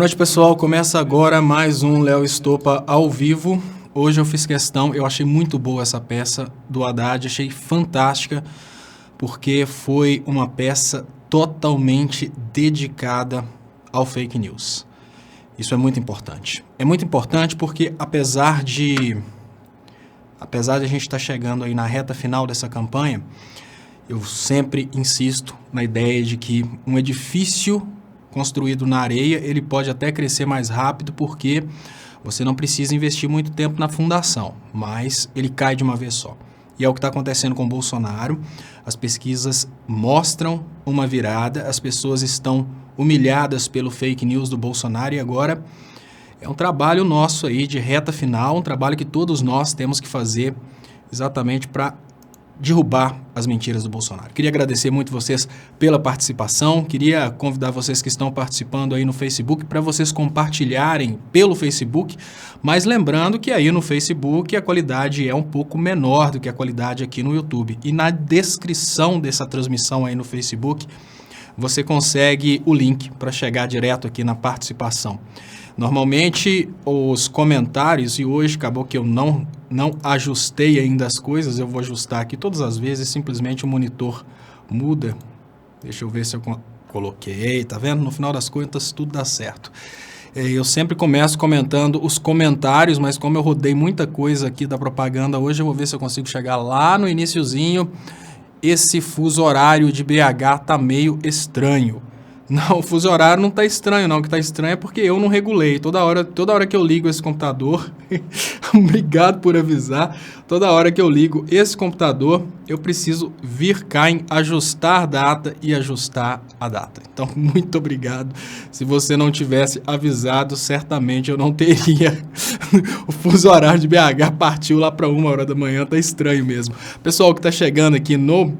Boa noite, pessoal. Começa agora mais um Léo Estopa ao vivo. Hoje eu fiz questão, eu achei muito boa essa peça do Haddad, achei fantástica, porque foi uma peça totalmente dedicada ao fake news. Isso é muito importante. É muito importante porque apesar de a gente estar chegando aí na reta final dessa campanha, eu sempre insisto na ideia de que um edifício construído na areia, ele pode até crescer mais rápido porque você não precisa investir muito tempo na fundação, mas ele cai de uma vez só. E é o que está acontecendo com o Bolsonaro. As pesquisas mostram uma virada, as pessoas estão humilhadas pelo fake news do Bolsonaro e agora é um trabalho nosso aí de reta final, um trabalho que todos nós temos que fazer exatamente para derrubar as mentiras do Bolsonaro. Queria agradecer muito vocês pela participação, queria convidar vocês que estão participando aí no Facebook para vocês compartilharem pelo Facebook, mas lembrando que aí no Facebook a qualidade é um pouco menor do que a qualidade aqui no YouTube. E na descrição dessa transmissão aí no Facebook, você consegue o link para chegar direto aqui na participação. Normalmente os comentários, e hoje acabou que eu não ajustei ainda as coisas, eu vou ajustar aqui todas as vezes, simplesmente o monitor muda. Deixa eu ver se eu coloquei, tá vendo? No final das contas tudo dá certo. Eu sempre começo comentando os comentários, mas como eu rodei muita coisa aqui da propaganda hoje, eu vou ver se eu consigo chegar lá no iniciozinho. Esse fuso horário de BH tá meio estranho. Não, o fuso horário não está estranho, não. O que está estranho é porque eu não regulei. Toda hora que eu ligo esse computador, obrigado por avisar, toda hora que eu ligo esse computador, eu preciso vir cá em ajustar data e ajustar a data. Então, muito obrigado. Se você não tivesse avisado, certamente eu não teria. O fuso horário de BH partiu lá para 1h da manhã, tá estranho mesmo. Pessoal que está chegando aqui no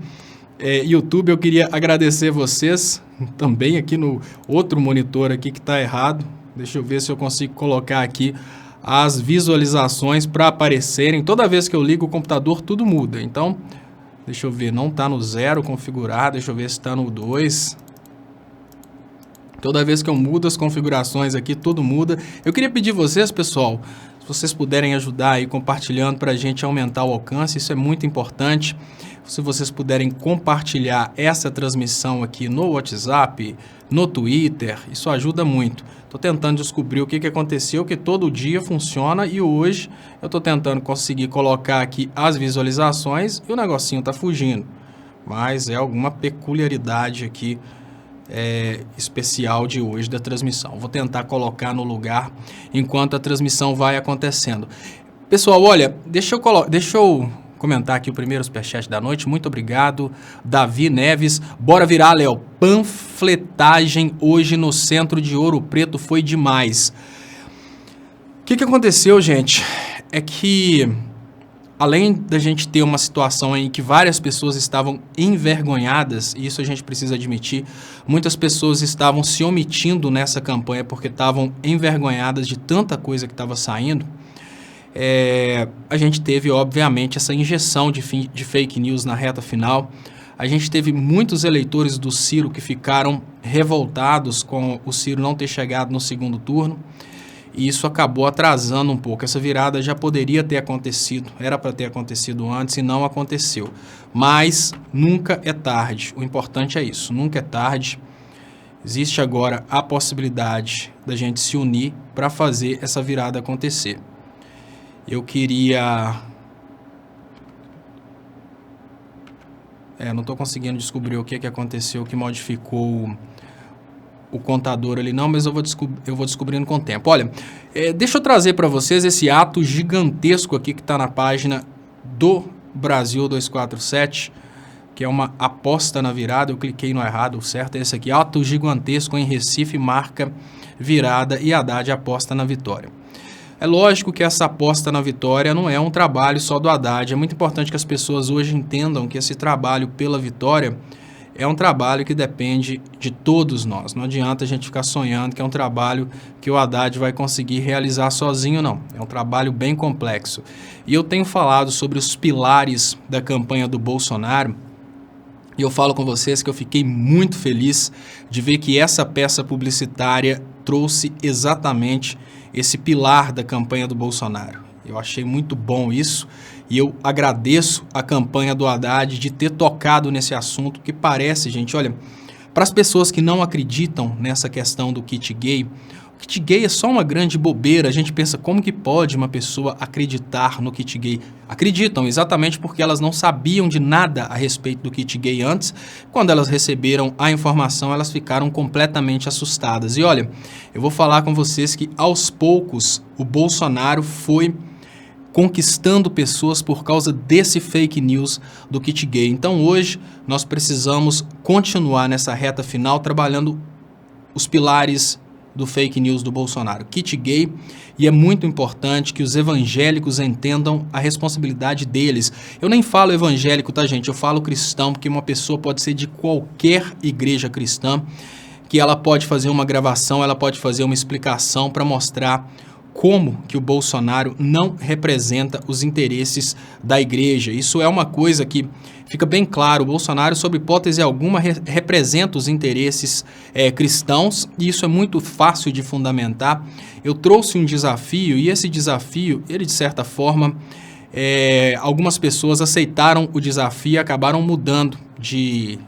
YouTube, eu queria agradecer vocês, também aqui no outro monitor aqui que está errado, deixa eu ver se eu consigo colocar aqui as visualizações para aparecerem, toda vez que eu ligo o computador tudo muda, então deixa eu ver, não está no 0 configurado, deixa eu ver se está no 2, toda vez que eu mudo as configurações aqui tudo muda. Eu queria pedir vocês, pessoal, se vocês puderem ajudar aí compartilhando para a gente aumentar o alcance, isso é muito importante. Se vocês puderem compartilhar essa transmissão aqui no WhatsApp, no Twitter, isso ajuda muito. Estou tentando descobrir o que aconteceu, que todo dia funciona e hoje eu estou tentando conseguir colocar aqui as visualizações e o negocinho está fugindo. Mas é alguma peculiaridade aqui especial de hoje da transmissão. Vou tentar colocar no lugar enquanto a transmissão vai acontecendo. Pessoal, olha, deixa eu comentar aqui o primeiro superchat da noite. Muito obrigado, Davi Neves. Bora virar, Léo. Panfletagem hoje no centro de Ouro Preto foi demais. O que aconteceu, gente? É que, além da gente ter uma situação em que várias pessoas estavam envergonhadas, e isso a gente precisa admitir, muitas pessoas estavam se omitindo nessa campanha porque estavam envergonhadas de tanta coisa que estava saindo. A gente teve, obviamente, essa injeção de fake news na reta final. A gente teve muitos eleitores do Ciro que ficaram revoltados com o Ciro não ter chegado no segundo turno, e isso acabou atrasando um pouco. Essa virada já poderia ter acontecido, era para ter acontecido antes e não aconteceu. Mas nunca é tarde, o importante é isso, nunca é tarde. Existe agora a possibilidade da gente se unir para fazer essa virada acontecer. Eu queria... não estou conseguindo descobrir o que aconteceu, que modificou o contador ali não, mas eu vou descobrindo com o tempo. Olha, deixa eu trazer para vocês esse ato gigantesco aqui que está na página do Brasil 247, que é uma aposta na virada. Eu cliquei no errado, o certo é esse aqui. Ato gigantesco em Recife marca virada e Haddad aposta na vitória. É lógico que essa aposta na vitória não é um trabalho só do Haddad. É muito importante que as pessoas hoje entendam que esse trabalho pela vitória é um trabalho que depende de todos nós. Não adianta a gente ficar sonhando que é um trabalho que o Haddad vai conseguir realizar sozinho, não. É um trabalho bem complexo. E eu tenho falado sobre os pilares da campanha do Bolsonaro, e eu falo com vocês que eu fiquei muito feliz de ver que essa peça publicitária trouxe exatamente esse pilar da campanha do Bolsonaro. Eu achei muito bom isso e eu agradeço a campanha do Haddad de ter tocado nesse assunto, que parece, gente, olha, para as pessoas que não acreditam nessa questão do kit gay, o kit gay é só uma grande bobeira. A gente pensa, como que pode uma pessoa acreditar no kit gay? Acreditam exatamente porque elas não sabiam de nada a respeito do kit gay antes. Quando elas receberam a informação, elas ficaram completamente assustadas. E olha, eu vou falar com vocês que aos poucos o Bolsonaro foi conquistando pessoas por causa desse fake news do kit gay. Então hoje nós precisamos continuar nessa reta final trabalhando os pilares do fake news do Bolsonaro, kit gay, e é muito importante que os evangélicos entendam a responsabilidade deles. Eu nem falo evangélico, tá, gente? Eu falo cristão, porque uma pessoa pode ser de qualquer igreja cristã, que ela pode fazer uma gravação, ela pode fazer uma explicação para mostrar como que o Bolsonaro não representa os interesses da igreja. Isso é uma coisa que fica bem claro. O Bolsonaro, sob hipótese alguma, representa os interesses cristãos, e isso é muito fácil de fundamentar. Eu trouxe um desafio, e esse desafio, ele de certa forma, algumas pessoas aceitaram o desafio e acabaram mudando de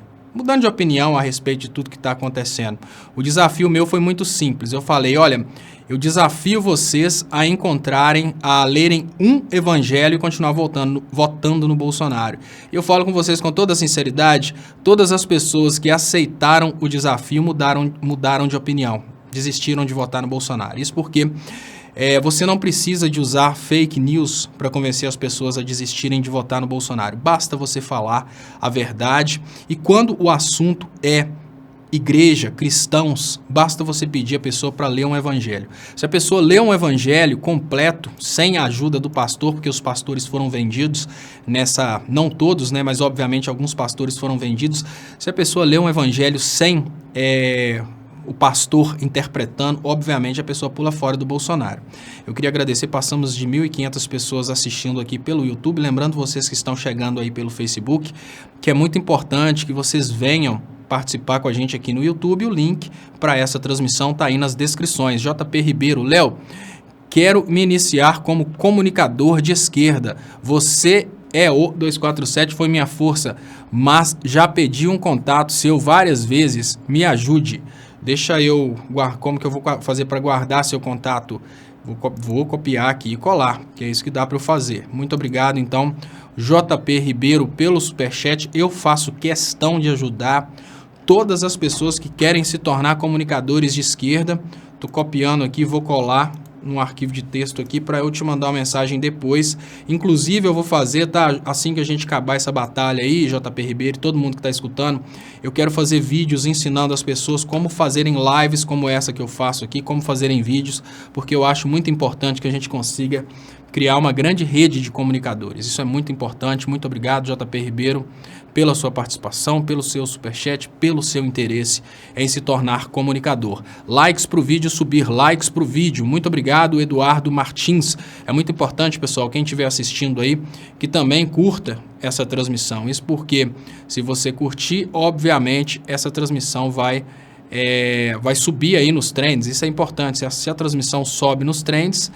opinião a respeito de tudo que está acontecendo. O desafio meu foi muito simples. Eu falei, olha, eu desafio vocês a lerem um evangelho e continuar votando no Bolsonaro. Eu falo com vocês com toda sinceridade, todas as pessoas que aceitaram o desafio mudaram de opinião, desistiram de votar no Bolsonaro. Isso porque você não precisa de usar fake news para convencer as pessoas a desistirem de votar no Bolsonaro. Basta você falar a verdade, e quando o assunto é igreja, cristãos, basta você pedir a pessoa para ler um evangelho. Se a pessoa lê um evangelho completo, sem a ajuda do pastor, porque os pastores foram vendidos não todos, né, mas obviamente alguns pastores foram vendidos. Se a pessoa lê um evangelho sem o pastor interpretando, obviamente a pessoa pula fora do Bolsonaro. Eu queria agradecer, passamos de 1.500 pessoas assistindo aqui pelo YouTube, lembrando vocês que estão chegando aí pelo Facebook, que é muito importante que vocês venham participar com a gente aqui no YouTube. O link para essa transmissão está aí nas descrições. JP Ribeiro, Léo, quero me iniciar como comunicador de esquerda. Você o 247 foi minha força, mas já pedi um contato seu várias vezes. Me ajude. Deixa eu... Como que eu vou fazer para guardar seu contato? Vou copiar aqui e colar, que é isso que dá para eu fazer. Muito obrigado, então, JP Ribeiro, pelo superchat. Eu faço questão de ajudar todas as pessoas que querem se tornar comunicadores de esquerda. Estou copiando aqui, vou colar num arquivo de texto aqui para eu te mandar uma mensagem depois. Inclusive eu vou fazer, tá? Assim que a gente acabar essa batalha aí, JP Ribeiro, todo mundo que está escutando, eu quero fazer vídeos ensinando as pessoas como fazerem lives como essa que eu faço aqui, como fazerem vídeos, porque eu acho muito importante que a gente consiga criar uma grande rede de comunicadores. Isso é muito importante. Muito obrigado, JP Ribeiro, pela sua participação, pelo seu superchat, pelo seu interesse em se tornar comunicador. Likes para o vídeo, subir likes para o vídeo. Muito obrigado, Eduardo Martins. É muito importante, pessoal, quem estiver assistindo aí, que também curta essa transmissão. Isso porque, se você curtir, obviamente, essa transmissão vai subir aí nos trends. Isso é importante. Se a transmissão sobe nos trends,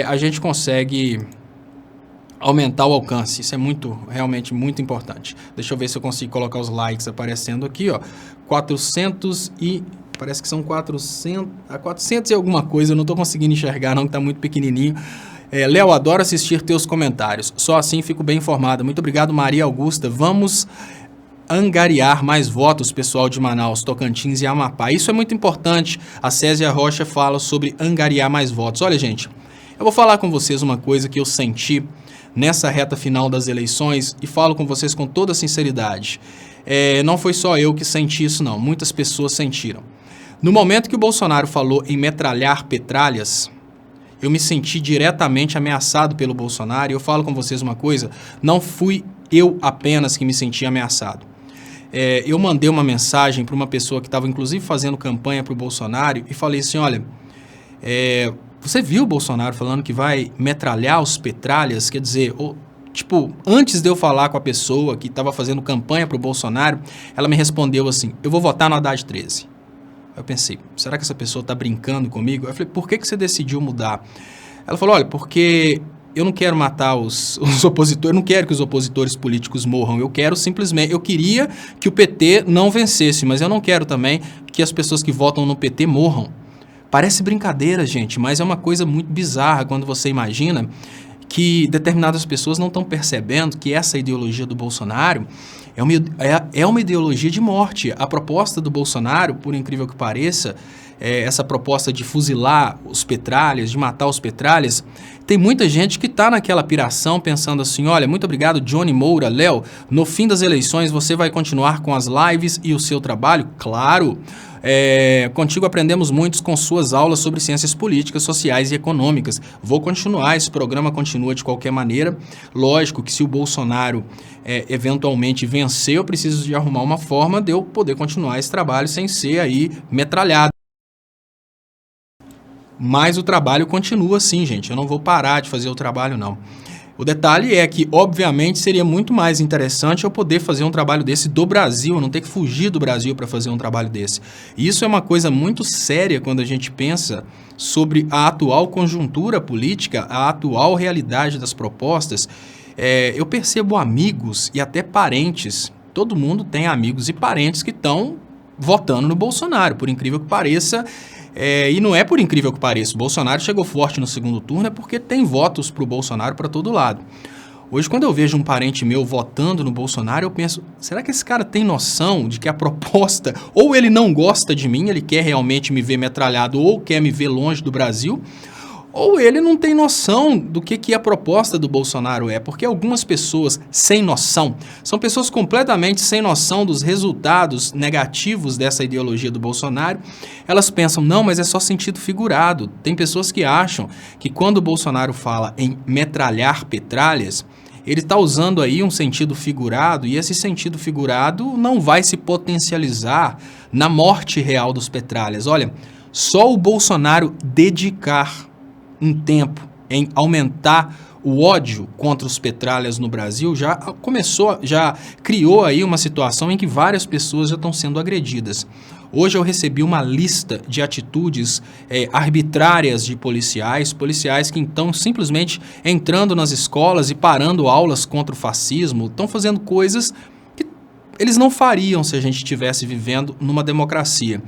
a gente consegue aumentar o alcance. Isso é realmente muito importante. Deixa eu ver se eu consigo colocar os likes aparecendo aqui, ó. 400 e... Parece que são 400 e alguma coisa. Eu não estou conseguindo enxergar, não, que está muito pequenininho. Léo, adoro assistir teus comentários. Só assim fico bem informado. Muito obrigado, Maria Augusta. Vamos angariar mais votos, pessoal de Manaus, Tocantins e Amapá. Isso é muito importante. A Césia Rocha fala sobre angariar mais votos. Olha, gente, eu vou falar com vocês uma coisa que eu senti nessa reta final das eleições e falo com vocês com toda sinceridade. Não foi só eu que senti isso, não. Muitas pessoas sentiram. No momento que o Bolsonaro falou em metralhar petralhas, eu me senti diretamente ameaçado pelo Bolsonaro. E eu falo com vocês uma coisa, não fui eu apenas que me senti ameaçado. Eu mandei uma mensagem para uma pessoa que estava inclusive fazendo campanha para o Bolsonaro e falei assim, olha, você viu o Bolsonaro falando que vai metralhar os petralhas? Quer dizer, antes de eu falar com a pessoa que estava fazendo campanha para o Bolsonaro, ela me respondeu assim, eu vou votar no Haddad 13. Eu pensei, será que essa pessoa está brincando comigo? Eu falei, por que você decidiu mudar? Ela falou, olha, porque eu não quero matar os opositores, eu não quero que os opositores políticos morram, eu queria que o PT não vencesse, mas eu não quero também que as pessoas que votam no PT morram. Parece brincadeira, gente, mas é uma coisa muito bizarra quando você imagina que determinadas pessoas não estão percebendo que essa ideologia do Bolsonaro é uma ideologia de morte. A proposta do Bolsonaro, por incrível que pareça, essa proposta de fuzilar os petralhas, de matar os petralhas, tem muita gente que está naquela piração pensando assim, olha, muito obrigado Johnny Moura, Léo, no fim das eleições você vai continuar com as lives e o seu trabalho? Claro! Contigo aprendemos muito com suas aulas sobre ciências políticas, sociais e econômicas. Vou continuar, esse programa continua de qualquer maneira. Lógico que se o Bolsonaro eventualmente vencer, eu preciso de arrumar uma forma de eu poder continuar esse trabalho sem ser aí metralhado. Mas o trabalho continua sim, gente. Eu não vou parar de fazer o trabalho, não. O detalhe é que, obviamente, seria muito mais interessante eu poder fazer um trabalho desse do Brasil, eu não ter que fugir do Brasil para fazer um trabalho desse. E isso é uma coisa muito séria quando a gente pensa sobre a atual conjuntura política, a atual realidade das propostas. Eu percebo amigos e até parentes, todo mundo tem amigos e parentes que estão votando no Bolsonaro, por incrível que pareça. E não é por incrível que pareça, o Bolsonaro chegou forte no segundo turno é porque tem votos para o Bolsonaro para todo lado. Hoje, quando eu vejo um parente meu votando no Bolsonaro, eu penso, será que esse cara tem noção de que a proposta, ou ele não gosta de mim, ele quer realmente me ver metralhado ou quer me ver longe do Brasil, ou ele não tem noção do que a proposta do Bolsonaro é, porque algumas pessoas sem noção, são pessoas completamente sem noção dos resultados negativos dessa ideologia do Bolsonaro, elas pensam, não, mas é só sentido figurado. Tem pessoas que acham que quando o Bolsonaro fala em metralhar petralhas, ele está usando aí um sentido figurado e esse sentido figurado não vai se potencializar na morte real dos petralhas. Olha, só o Bolsonaro dedicar um tempo em aumentar o ódio contra os petralhas no Brasil já criou aí uma situação em que várias pessoas já estão sendo agredidas. Hoje eu recebi uma lista de atitudes arbitrárias de policiais que estão simplesmente entrando nas escolas e parando aulas contra o fascismo, estão fazendo coisas que eles não fariam se a gente estivesse vivendo numa democracia.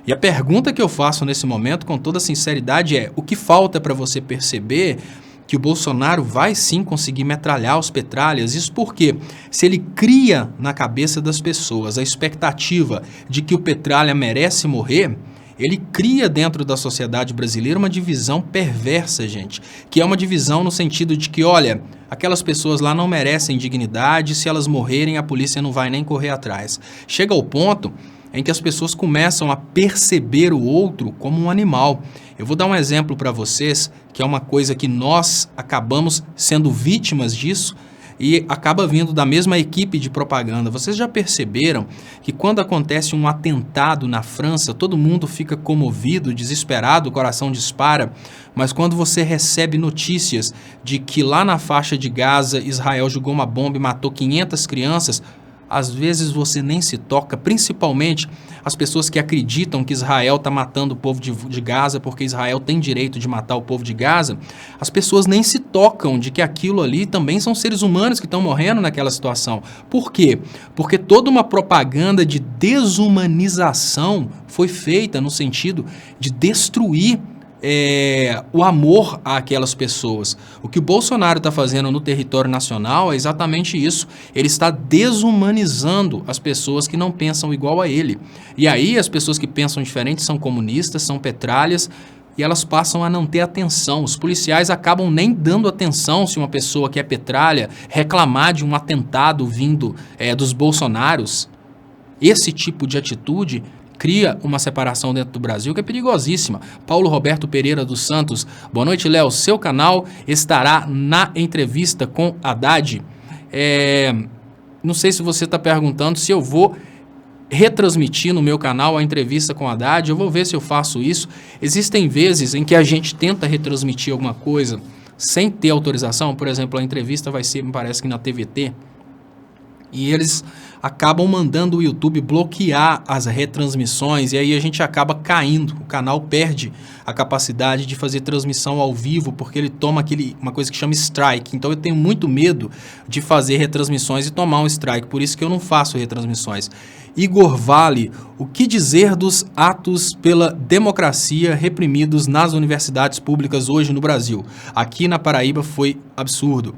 E a pergunta que eu faço nesse momento, com toda sinceridade, é: o que falta para você perceber que o Bolsonaro vai sim conseguir metralhar os petralhas? Isso porque, se ele cria na cabeça das pessoas a expectativa de que o petralha merece morrer, ele cria dentro da sociedade brasileira uma divisão perversa, gente, que é uma divisão no sentido de que, olha, aquelas pessoas lá não merecem dignidade, se elas morrerem a polícia não vai nem correr atrás. Chega ao ponto em que as pessoas começam a perceber o outro como um animal. Eu vou dar um exemplo para vocês, que é uma coisa que nós acabamos sendo vítimas disso e acaba vindo da mesma equipe de propaganda. Vocês já perceberam que quando acontece um atentado na França, todo mundo fica comovido, desesperado, o coração dispara, mas quando você recebe notícias de que lá na faixa de Gaza, Israel jogou uma bomba e matou 500 crianças, às vezes você nem se toca, principalmente as pessoas que acreditam que Israel está matando o povo de Gaza porque Israel tem direito de matar o povo de Gaza, as pessoas nem se tocam de que aquilo ali também são seres humanos que estão morrendo naquela situação. Por quê? Porque toda uma propaganda de desumanização foi feita no sentido de destruir o amor àquelas pessoas. O que o Bolsonaro está fazendo no território nacional é exatamente isso. Ele está desumanizando as pessoas que não pensam igual a ele. E aí as pessoas que pensam diferente são comunistas, são petralhas, e elas passam a não ter atenção. Os policiais acabam nem dando atenção se uma pessoa que é petralha reclamar de um atentado vindo dos bolsonaros. Esse tipo de atitude cria uma separação dentro do Brasil que é perigosíssima. Paulo Roberto Pereira dos Santos, boa noite, Léo. Seu canal estará na entrevista com Haddad. Não sei se você está perguntando se eu vou retransmitir no meu canal a entrevista com Haddad. Eu vou ver se eu faço isso. Existem vezes em que a gente tenta retransmitir alguma coisa sem ter autorização. Por exemplo, a entrevista vai ser, me parece que na TVT. E eles acabam mandando o YouTube bloquear as retransmissões e aí a gente acaba caindo. O canal perde a capacidade de fazer transmissão ao vivo porque ele toma uma coisa que chama strike. Então eu tenho muito medo de fazer retransmissões e tomar um strike, por isso que eu não faço retransmissões. Igor Vale, o que dizer dos atos pela democracia reprimidos nas universidades públicas hoje no Brasil? Aqui na Paraíba foi absurdo.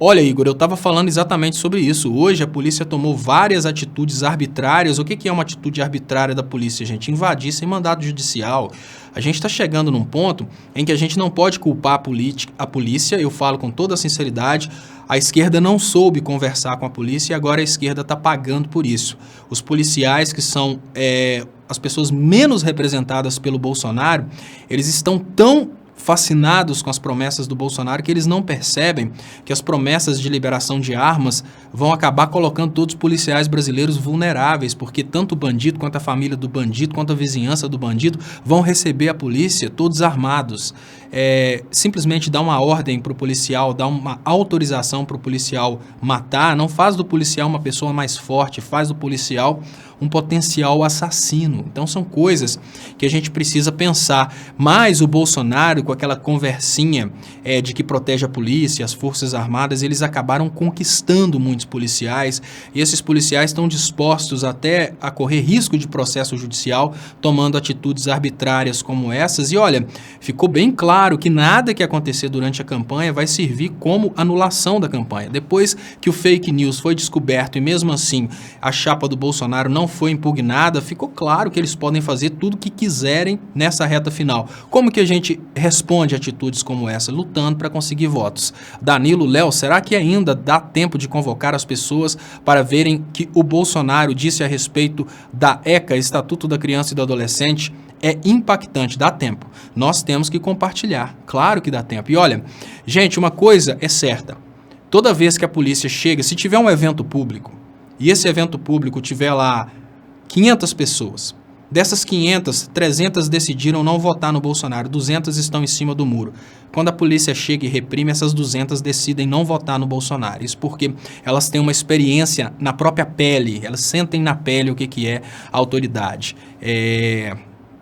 Olha, Igor, eu estava falando exatamente sobre isso. Hoje a polícia tomou várias atitudes arbitrárias. O que é uma atitude arbitrária da polícia, gente? Invadir sem mandado judicial. A gente está chegando num ponto em que a gente não pode culpar a polícia, eu falo com toda a sinceridade. A esquerda não soube conversar com a polícia e agora a esquerda está pagando por isso. Os policiais, que são as pessoas menos representadas pelo Bolsonaro, eles estão tão fascinados com as promessas do Bolsonaro que eles não percebem que as promessas de liberação de armas vão acabar colocando todos os policiais brasileiros vulneráveis, porque tanto o bandido quanto a família do bandido, quanto a vizinhança do bandido vão receber a polícia todos armados. Simplesmente dar uma ordem para o policial, dar uma autorização para o policial matar, não faz do policial uma pessoa mais forte, faz do policial um potencial assassino. Então são coisas que a gente precisa pensar. Mas o Bolsonaro, com aquela conversinha de que protege a polícia, as forças armadas, eles acabaram conquistando muitos policiais e esses policiais estão dispostos até a correr risco de processo judicial, tomando atitudes arbitrárias como essas. E olha, ficou bem claro que nada que acontecer durante a campanha vai servir como anulação da campanha. Depois que o fake news foi descoberto e mesmo assim a chapa do Bolsonaro não foi impugnada, ficou claro que eles podem fazer tudo o que quiserem nessa reta final. Como que a gente responde a atitudes como essa? Lutando para conseguir votos. Danilo, Léo, será que ainda dá tempo de convocar as pessoas para verem que o Bolsonaro disse a respeito da ECA, Estatuto da Criança e do Adolescente? É impactante, dá tempo. Nós temos que compartilhar, claro que dá tempo. E olha, gente, uma coisa é certa, toda vez que a polícia chega, se tiver um evento público, e esse evento público tiver lá 500 pessoas, dessas 500, 300 decidiram não votar no Bolsonaro, 200 estão em cima do muro. Quando a polícia chega e reprime, essas 200 decidem não votar no Bolsonaro. Isso porque elas têm uma experiência na própria pele, elas sentem na pele o que é a autoridade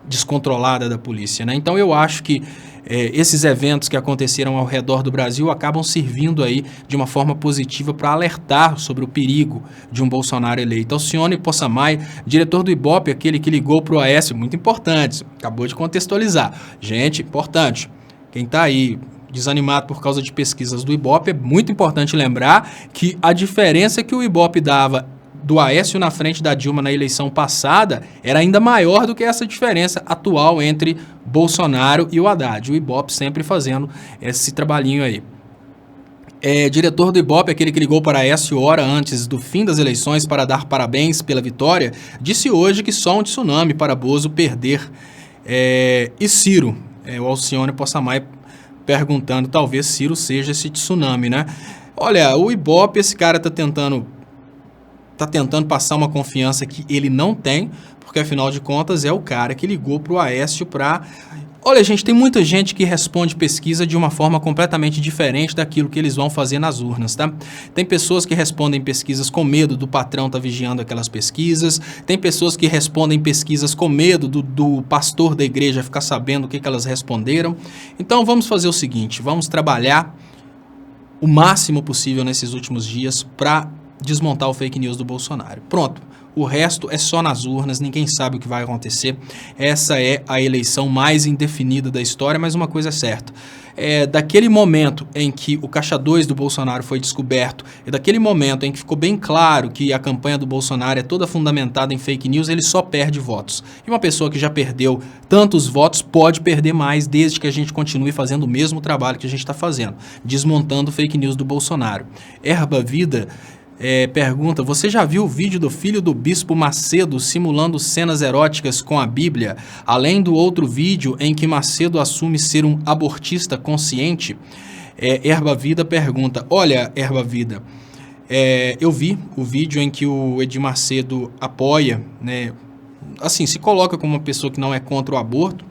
descontrolada da polícia, né? Então eu acho que esses eventos que aconteceram ao redor do Brasil acabam servindo aí de uma forma positiva para alertar sobre o perigo de um Bolsonaro eleito. Alcione Possamay, diretor do Ibope, aquele que ligou para o Aécio, muito importante, acabou de contextualizar. Gente, importante, quem está aí desanimado por causa de pesquisas do Ibope, é muito importante lembrar que a diferença que o Ibope dava do Aécio na frente da Dilma na eleição passada era ainda maior do que essa diferença atual entre Bolsonaro e o Haddad. O Ibope sempre fazendo esse trabalhinho aí. Diretor do Ibope, aquele que ligou para Aécio hora antes do fim das eleições para dar parabéns pela vitória, disse hoje que só um tsunami para Bozo perder. E Ciro, o Alcione Possamay perguntando, talvez Ciro seja esse tsunami, né? Olha, o Ibope, esse cara está tentando passar uma confiança que ele não tem, porque afinal de contas é o cara que ligou para o Aécio para... Olha, gente, tem muita gente que responde pesquisa de uma forma completamente diferente daquilo que eles vão fazer nas urnas, tá? Tem pessoas que respondem pesquisas com medo do patrão estar vigiando aquelas pesquisas, tem pessoas que respondem pesquisas com medo do pastor da igreja ficar sabendo o que elas responderam. Então vamos fazer o seguinte, vamos trabalhar o máximo possível nesses últimos dias para desmontar o fake news do Bolsonaro. Pronto, o resto é só nas urnas, ninguém sabe o que vai acontecer. Essa é a eleição mais indefinida da história, mas uma coisa é certa. Daquele momento em que o caixa 2 do Bolsonaro foi descoberto, e daquele momento em que ficou bem claro que a campanha do Bolsonaro é toda fundamentada em fake news, ele só perde votos. E uma pessoa que já perdeu tantos votos pode perder mais, desde que a gente continue fazendo o mesmo trabalho que a gente está fazendo, desmontando fake news do Bolsonaro. Erba Vida pergunta, você já viu o vídeo do filho do Bispo Macedo simulando cenas eróticas com a Bíblia, além do outro vídeo em que Macedo assume ser um abortista consciente? Erba Vida pergunta, olha, Erba Vida, eu vi o vídeo em que o Edir Macedo apoia, né, assim, se coloca como uma pessoa que não é contra o aborto.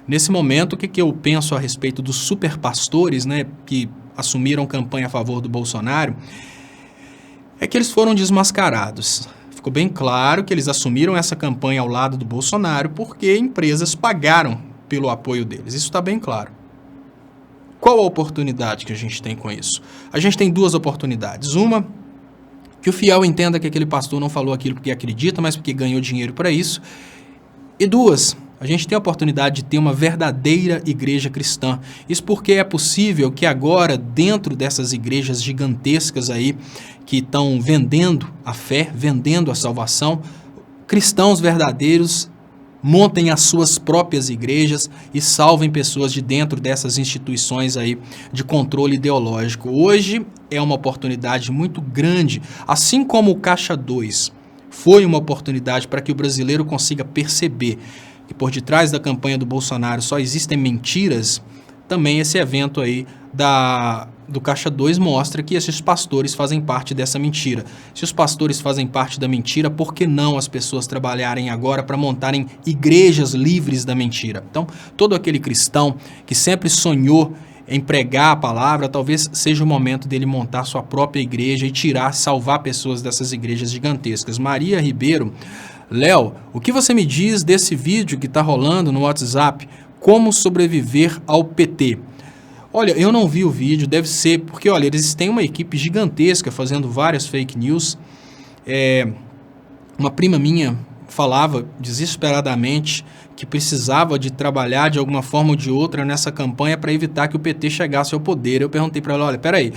Nesse momento, o que eu penso a respeito dos superpastores, né, que assumiram campanha a favor do Bolsonaro? é que eles foram desmascarados. Ficou bem claro que eles assumiram essa campanha ao lado do Bolsonaro porque empresas pagaram pelo apoio deles. Isso está bem claro. Qual a oportunidade que a gente tem com isso? A gente tem duas oportunidades. Uma, que o fiel entenda que aquele pastor não falou aquilo porque acredita, mas porque ganhou dinheiro para isso. E duas, a gente tem a oportunidade de ter uma verdadeira igreja cristã. Isso porque é possível que agora, dentro dessas igrejas gigantescas aí, que estão vendendo a fé, vendendo a salvação, cristãos verdadeiros montem as suas próprias igrejas e salvem pessoas de dentro dessas instituições aí de controle ideológico. Hoje é uma oportunidade muito grande, assim como o Caixa 2 foi uma oportunidade para que o brasileiro consiga perceber que por detrás da campanha do Bolsonaro só existem mentiras. Também esse evento aí do Caixa 2 mostra que esses pastores fazem parte dessa mentira. Se os pastores fazem parte da mentira, por que não as pessoas trabalharem agora para montarem igrejas livres da mentira? Então, todo aquele cristão que sempre sonhou em pregar a palavra, talvez seja o momento dele montar sua própria igreja e salvar pessoas dessas igrejas gigantescas. Maria Ribeiro, Léo, o que você me diz desse vídeo que está rolando no WhatsApp? Como sobreviver ao PT? Olha, eu não vi o vídeo, deve ser porque, olha, eles têm uma equipe gigantesca fazendo várias fake news. Uma prima minha falava desesperadamente que precisava de trabalhar de alguma forma ou de outra nessa campanha para evitar que o PT chegasse ao poder. Eu perguntei para ela, olha, peraí,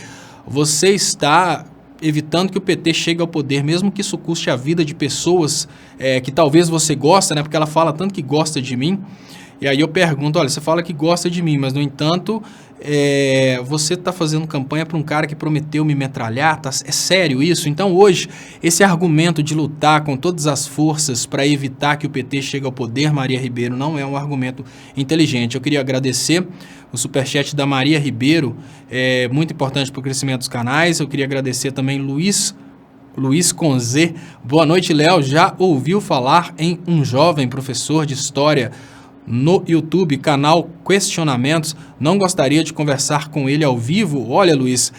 você está evitando que o PT chegue ao poder, mesmo que isso custe a vida de pessoas que talvez você gosta, né? Porque ela fala tanto que gosta de mim. E aí eu pergunto, olha, você fala que gosta de mim, mas no entanto, você está fazendo campanha para um cara que prometeu me metralhar, tá? É sério isso? Então hoje, esse argumento de lutar com todas as forças para evitar que o PT chegue ao poder, Maria Ribeiro, não é um argumento inteligente. Eu queria agradecer o superchat da Maria Ribeiro, muito importante para o crescimento dos canais. Eu queria agradecer também Luiz com Z. Boa noite, Léo. Já ouviu falar em um jovem professor de história no YouTube, canal Questionamentos? Não gostaria de conversar com ele ao vivo? Olha, Luiz,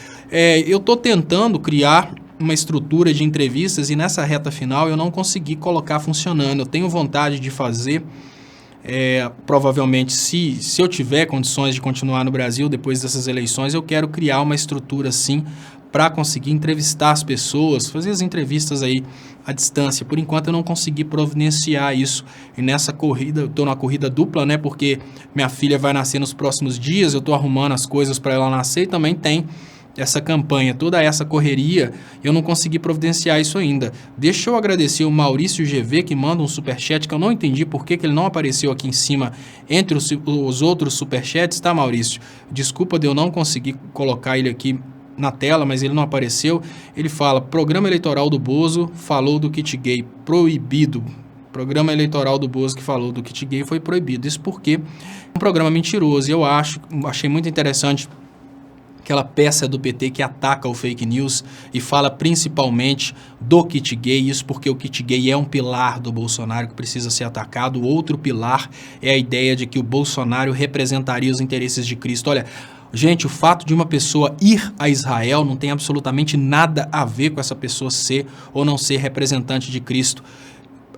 eu estou tentando criar uma estrutura de entrevistas e nessa reta final eu não consegui colocar funcionando. Eu tenho vontade de fazer, provavelmente, se eu tiver condições de continuar no Brasil depois dessas eleições, eu quero criar uma estrutura assim para conseguir entrevistar as pessoas, fazer as entrevistas aí à distância. Por enquanto eu não consegui providenciar isso. E nessa corrida, eu estou na corrida dupla, né? Porque minha filha vai nascer nos próximos dias, eu estou arrumando as coisas para ela nascer e também tem essa campanha, toda essa correria, eu não consegui providenciar isso ainda. Deixa eu agradecer o Maurício GV, que manda um superchat, que eu não entendi por que ele não apareceu aqui em cima entre os outros superchats, tá, Maurício? Desculpa de eu não conseguir colocar ele aqui na tela, mas ele não apareceu. Ele fala, programa eleitoral do Bozo falou do kit gay proibido. Programa eleitoral do Bozo que falou do kit gay foi proibido. Isso porque é um programa mentiroso. E eu achei muito interessante aquela peça do PT que ataca o fake news e fala principalmente do kit gay. Isso porque o kit gay é um pilar do Bolsonaro que precisa ser atacado. O outro pilar é a ideia de que o Bolsonaro representaria os interesses de Cristo. Olha, gente, o fato de uma pessoa ir a Israel não tem absolutamente nada a ver com essa pessoa ser ou não ser representante de Cristo.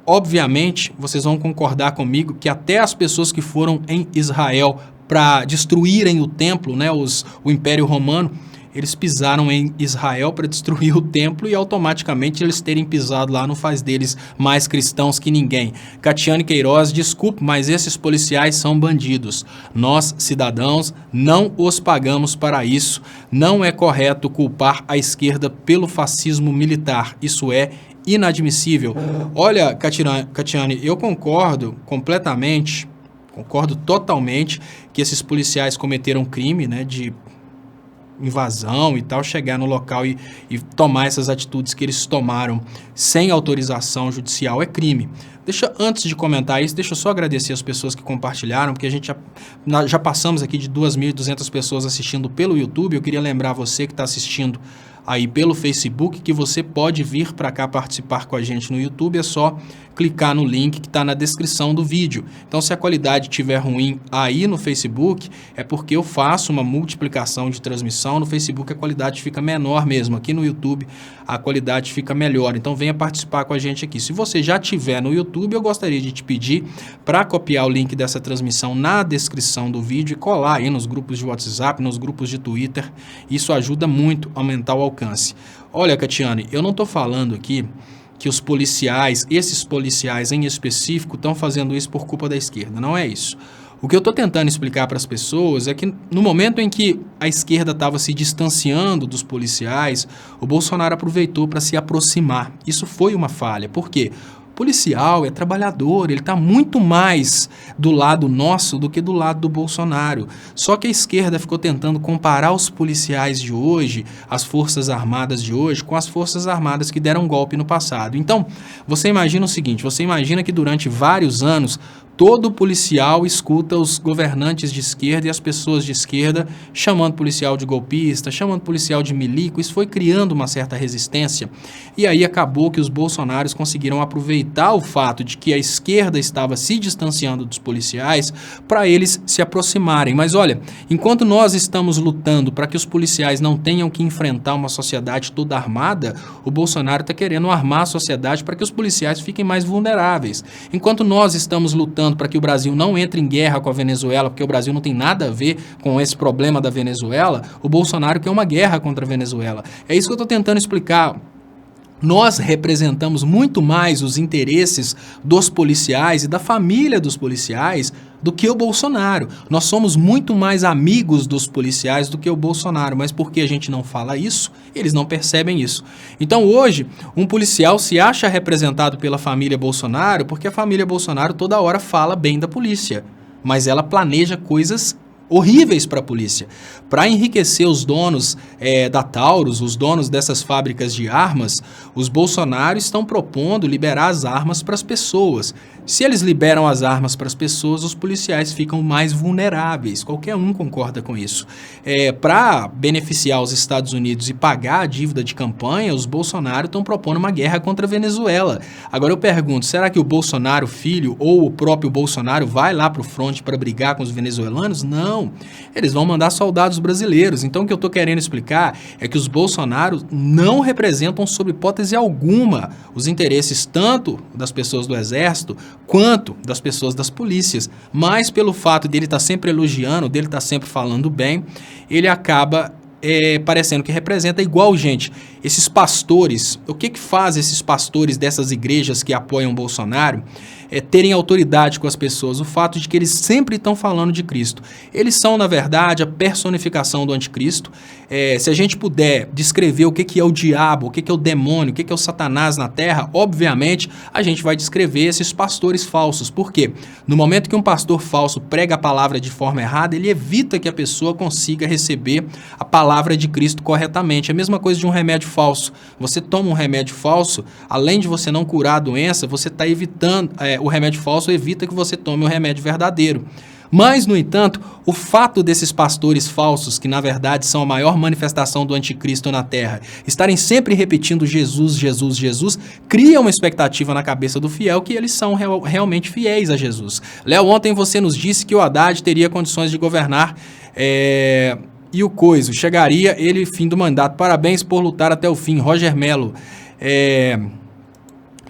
Obviamente, vocês vão concordar comigo que até as pessoas que foram em Israel para destruírem o templo, né, o Império Romano, eles pisaram em Israel para destruir o templo e automaticamente eles terem pisado lá não faz deles mais cristãos que ninguém. Catiane Queiroz, desculpe, mas esses policiais são bandidos. Nós, cidadãos, não os pagamos para isso. Não é correto culpar a esquerda pelo fascismo militar. Isso é inadmissível. Olha, Catiane, eu concordo completamente, concordo totalmente que esses policiais cometeram crime, né, de invasão e tal, chegar no local e tomar essas atitudes que eles tomaram sem autorização judicial é crime. Antes de comentar isso, deixa eu só agradecer as pessoas que compartilharam, porque a gente já passamos aqui de 2.200 pessoas assistindo pelo YouTube. Eu queria lembrar você que está assistindo aí pelo Facebook que você pode vir para cá participar com a gente no YouTube. É só clicar no link que está na descrição do vídeo. Então, se a qualidade estiver ruim aí no Facebook, é porque eu faço uma multiplicação de transmissão. No Facebook a qualidade fica menor mesmo. Aqui no YouTube a qualidade fica melhor. Então, venha participar com a gente aqui. Se você já estiver no YouTube, eu gostaria de te pedir para copiar o link dessa transmissão na descrição do vídeo e colar aí nos grupos de WhatsApp, nos grupos de Twitter. Isso ajuda muito a aumentar o alcance. Olha, Catiane, eu não estou falando aqui que os policiais, esses policiais em específico, estão fazendo isso por culpa da esquerda. Não é isso. O que eu estou tentando explicar para as pessoas é que no momento em que a esquerda estava se distanciando dos policiais, o Bolsonaro aproveitou para se aproximar. Isso foi uma falha. Por quê? O policial é trabalhador, ele está muito mais do lado nosso do que do lado do Bolsonaro. Só que a esquerda ficou tentando comparar os policiais de hoje, as forças armadas de hoje, com as forças armadas que deram golpe no passado. Então, você imagina o seguinte, você imagina que durante vários anos todo policial escuta os governantes de esquerda e as pessoas de esquerda chamando policial de golpista, chamando policial de milico. Isso foi criando uma certa resistência e aí acabou que os bolsonaros conseguiram aproveitar o fato de que a esquerda estava se distanciando dos policiais para eles se aproximarem. Mas olha, enquanto nós estamos lutando para que os policiais não tenham que enfrentar uma sociedade toda armada, o Bolsonaro está querendo armar a sociedade para que os policiais fiquem mais vulneráveis. Enquanto nós estamos lutando para que o Brasil não entre em guerra com a Venezuela, porque o Brasil não tem nada a ver com esse problema da Venezuela, o Bolsonaro quer uma guerra contra a Venezuela. É isso que eu estou tentando explicar. Nós representamos muito mais os interesses dos policiais e da família dos policiais do que o Bolsonaro. Nós somos muito mais amigos dos policiais do que o Bolsonaro, mas porque a gente não fala isso, eles não percebem isso. Então hoje, um policial se acha representado pela família Bolsonaro porque a família Bolsonaro toda hora fala bem da polícia, mas ela planeja coisas horríveis para a polícia. Para enriquecer os donos da Taurus, os donos dessas fábricas de armas, os bolsonaros estão propondo liberar as armas para as pessoas. Se eles liberam as armas para as pessoas, os policiais ficam mais vulneráveis. Qualquer um concorda com isso. Para beneficiar os Estados Unidos e pagar a dívida de campanha, os bolsonaros estão propondo uma guerra contra a Venezuela. Agora eu pergunto, será que o Bolsonaro filho ou o próprio Bolsonaro vai lá para o fronte para brigar com os venezuelanos? Não. Eles vão mandar soldados brasileiros. Então o que eu estou querendo explicar é que os bolsonaros não representam, sob hipótese alguma, os interesses tanto das pessoas do Exército quanto das pessoas das polícias. Mas pelo fato dele estar sempre elogiando, dele estar sempre falando bem, ele acaba parecendo que representa igual, gente. Esses pastores, o que faz esses pastores dessas igrejas que apoiam Bolsonaro terem autoridade com as pessoas? O fato de que eles sempre estão falando de Cristo. Eles são, na verdade, a personificação do anticristo. Se a gente puder descrever o que é o diabo, o que é o demônio, o que é o Satanás na terra, obviamente a gente vai descrever esses pastores falsos. Por quê? No momento que um pastor falso prega a palavra de forma errada, ele evita que a pessoa consiga receber a palavra de Cristo corretamente. É a mesma coisa de um remédio falso. Você toma um remédio falso, além de você não curar a doença, você está evitando, o remédio falso evita que você tome o remédio verdadeiro. Mas, no entanto, o fato desses pastores falsos, que na verdade são a maior manifestação do anticristo na terra, estarem sempre repetindo Jesus, Jesus, Jesus, cria uma expectativa na cabeça do fiel que eles são realmente fiéis a Jesus. Léo, ontem você nos disse que o Haddad teria condições de governar e o coiso chegaria ele fim do mandato. Parabéns por lutar até o fim. Roger Melo.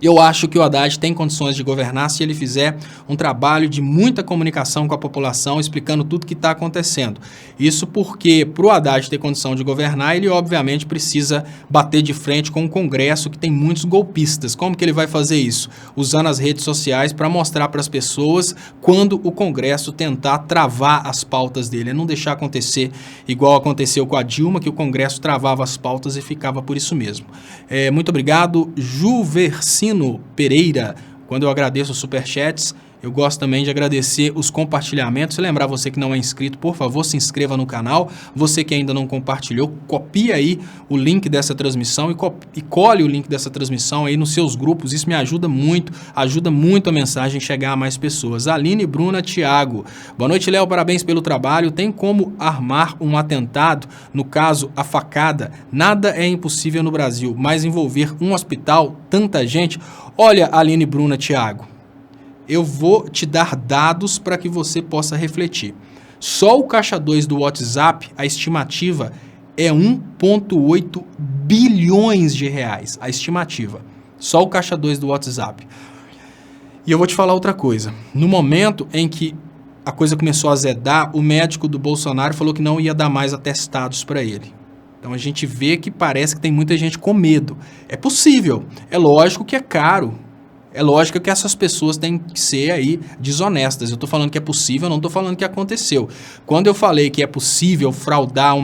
Eu acho que o Haddad tem condições de governar se ele fizer um trabalho de muita comunicação com a população, explicando tudo o que está acontecendo. Isso porque, para o Haddad ter condição de governar, ele obviamente precisa bater de frente com o Congresso, que tem muitos golpistas. Como que ele vai fazer isso? Usando as redes sociais para mostrar para as pessoas quando o Congresso tentar travar as pautas dele. É não deixar acontecer igual aconteceu com a Dilma, que o Congresso travava as pautas e ficava por isso mesmo. Muito obrigado, Juversino Pereira. Quando eu agradeço os superchats, Eu gosto também de agradecer os compartilhamentos. Lembrar você que não é inscrito, por favor, se inscreva no canal. Você que ainda não compartilhou, copie aí o link dessa transmissão e cole o link dessa transmissão aí nos seus grupos. Isso me ajuda muito a mensagem chegar a mais pessoas. Aline, Bruna, Thiago. Boa noite, Léo. Parabéns pelo trabalho. Tem como armar um atentado? No caso, a facada. Nada é impossível no Brasil, mas envolver um hospital, tanta gente. Olha, Aline, Bruna, Thiago. Eu vou te dar dados para que você possa refletir. Só o caixa 2 do WhatsApp, a estimativa é 1,8 bilhões de reais. A estimativa. Só o caixa 2 do WhatsApp. E eu vou te falar outra coisa. No momento em que a coisa começou a azedar, o médico do Bolsonaro falou que não ia dar mais atestados para ele. Então a gente vê que parece que tem muita gente com medo. É possível. É lógico que é caro. É lógico que essas pessoas têm que ser aí desonestas. Eu estou falando que é possível, não estou falando que aconteceu. Quando eu falei que é possível fraudar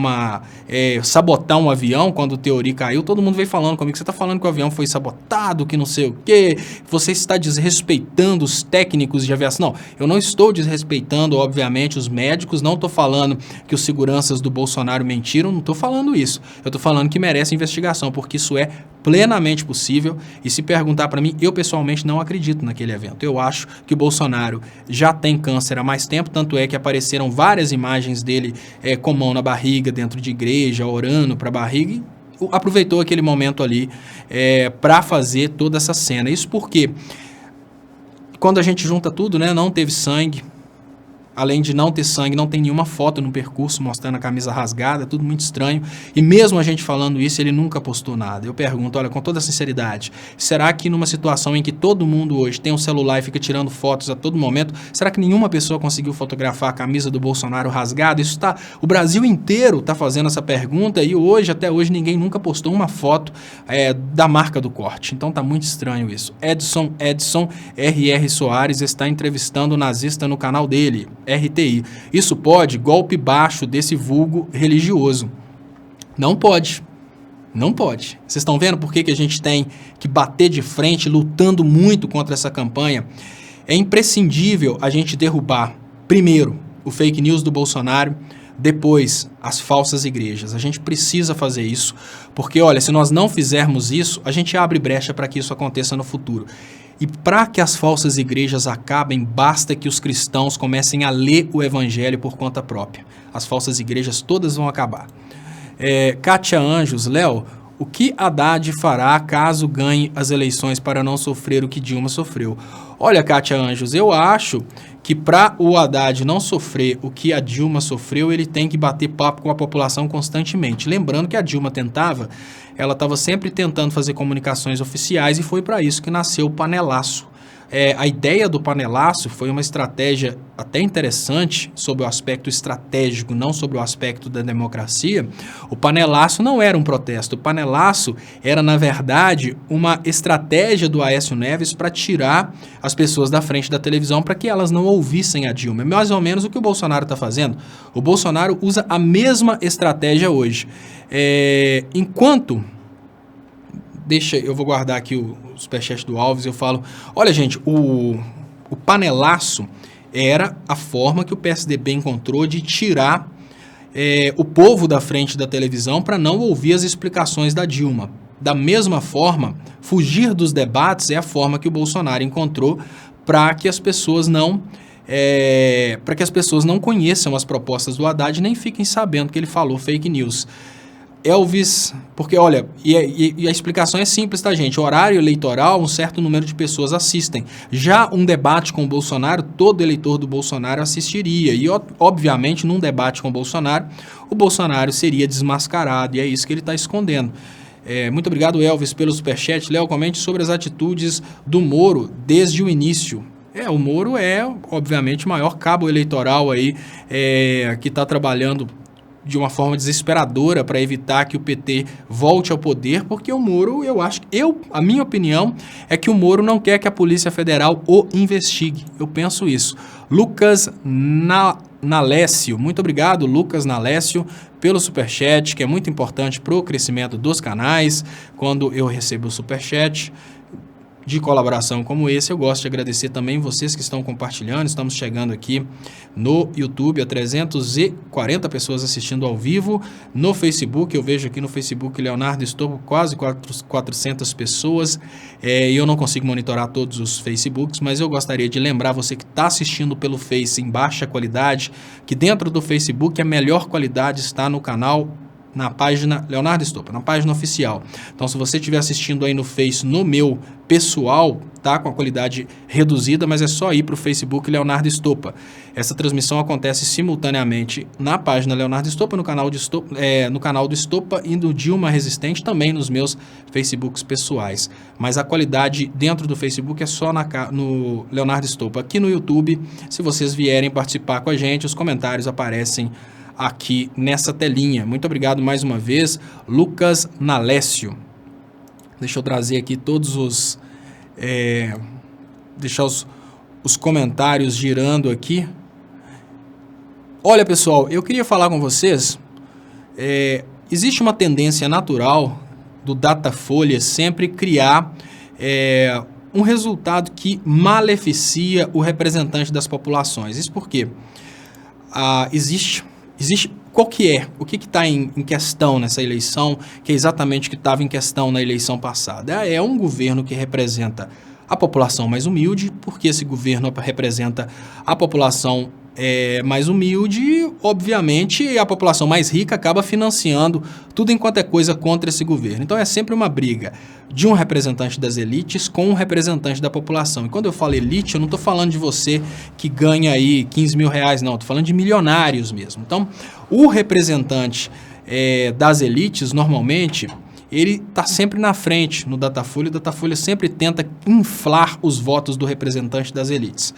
sabotar um avião, quando o Teori caiu, todo mundo veio falando comigo, você está falando que o avião foi sabotado, que não sei o quê, você está desrespeitando os técnicos de aviação. Não, eu não estou desrespeitando, obviamente, os médicos, não estou falando que os seguranças do Bolsonaro mentiram, não estou falando isso. Eu estou falando que merece investigação, porque isso é plenamente possível. E se perguntar para mim, eu pessoalmente não acredito naquele evento. Eu acho que o Bolsonaro já tem câncer há mais tempo, tanto é que apareceram várias imagens dele com mão na barriga, dentro de igreja, orando para a barriga, e aproveitou aquele momento ali para fazer toda essa cena. Isso porque, quando a gente junta tudo, né, não teve sangue. Além de não ter sangue, não tem nenhuma foto no percurso mostrando a camisa rasgada, tudo muito estranho. E mesmo a gente falando isso, ele nunca postou nada. Eu pergunto, olha, com toda sinceridade, será que numa situação em que todo mundo hoje tem um celular e fica tirando fotos a todo momento, será que nenhuma pessoa conseguiu fotografar a camisa do Bolsonaro rasgada? O Brasil inteiro está fazendo essa pergunta e até hoje, ninguém nunca postou uma foto da marca do corte. Então tá muito estranho isso. Edson R.R. Soares está entrevistando o nazista no canal dele. RTI. Isso pode? Golpe baixo desse vulgo religioso. Não pode. Não pode. Vocês estão vendo por que a gente tem que bater de frente, lutando muito contra essa campanha? É imprescindível a gente derrubar, primeiro, o fake news do Bolsonaro, depois, as falsas igrejas. A gente precisa fazer isso, porque, olha, se nós não fizermos isso, a gente abre brecha para que isso aconteça no futuro. E para que as falsas igrejas acabem, basta que os cristãos comecem a ler o evangelho por conta própria. As falsas igrejas todas vão acabar. Kátia Anjos, Léo, o que Haddad fará caso ganhe as eleições para não sofrer o que Dilma sofreu? Olha, Kátia Anjos, eu acho que para o Haddad não sofrer o que a Dilma sofreu, ele tem que bater papo com a população constantemente. Lembrando que a Dilma ela estava sempre tentando fazer comunicações oficiais e foi para isso que nasceu o panelaço. A ideia do panelaço foi uma estratégia até interessante sobre o aspecto estratégico, não sobre o aspecto da democracia. O panelaço não era um protesto, o panelaço era, na verdade, uma estratégia do Aécio Neves para tirar as pessoas da frente da televisão para que elas não ouvissem a Dilma. É mais ou menos o que o Bolsonaro está fazendo. O Bolsonaro usa a mesma estratégia hoje. Eu vou guardar aqui o superchat do Alves, eu falo, olha gente, o panelaço era a forma que o PSDB encontrou de tirar o povo da frente da televisão para não ouvir as explicações da Dilma. Da mesma forma, fugir dos debates é a forma que o Bolsonaro encontrou para que as pessoas não conheçam as propostas do Haddad e nem fiquem sabendo que ele falou fake news. Elvis, porque olha, e a explicação é simples, tá gente? Horário eleitoral, um certo número de pessoas assistem. Já um debate com o Bolsonaro, todo eleitor do Bolsonaro assistiria. E obviamente, num debate com o Bolsonaro seria desmascarado. E é isso que ele está escondendo. Muito obrigado, Elvis, pelo superchat. Léo, comente sobre as atitudes do Moro desde o início. O Moro é, obviamente, o maior cabo eleitoral aí que está trabalhando de uma forma desesperadora para evitar que o PT volte ao poder, porque o Moro, a minha opinião é que o Moro não quer que a Polícia Federal o investigue. Eu penso isso. Lucas Nalécio, muito obrigado, Lucas Nalécio, pelo superchat, que é muito importante para o crescimento dos canais. Quando eu recebo o superchat, de colaboração como esse. Eu gosto de agradecer também vocês que estão compartilhando. Estamos chegando aqui no YouTube a 340 pessoas assistindo ao vivo. No Facebook, eu vejo aqui no Facebook Leonardo Estopa, quase 400 pessoas. E eu não consigo monitorar todos os Facebooks, mas eu gostaria de lembrar você que está assistindo pelo Face em baixa qualidade, que dentro do Facebook a melhor qualidade está no canal, na página Leonardo Estopa, na página oficial. Então, se você estiver assistindo aí no Face, no meu pessoal, tá com a qualidade reduzida, mas é só ir para o Facebook Leonardo Estopa. Essa transmissão acontece simultaneamente na página Leonardo Estopa, no canal, no canal do Estopa e do Dilma Resistente, também nos meus Facebooks pessoais. Mas a qualidade dentro do Facebook é só no Leonardo Estopa. Aqui no YouTube, se vocês vierem participar com a gente, os comentários aparecem aqui nessa telinha. Muito obrigado mais uma vez, Lucas Nalécio. Deixa eu trazer aqui todos os... deixar os comentários girando aqui. Olha, pessoal, eu queria falar com vocês. Existe uma tendência natural do Datafolha sempre criar um resultado que maleficia o representante das populações. Isso porque existe qual que é? O que está em questão nessa eleição, que é exatamente o que estava em questão na eleição passada? É um governo que representa a população mais humilde, porque esse governo representa a população mais humilde, obviamente a população mais rica acaba financiando tudo enquanto é coisa contra esse governo. Então é sempre uma briga de um representante das elites com um representante da população. E quando eu falo elite, eu não estou falando de você que ganha aí 15 mil reais, não. Estou falando de milionários mesmo. Então, o representante das elites, normalmente, ele está sempre na frente no Datafolha. O Datafolha sempre tenta inflar os votos do representante das elites.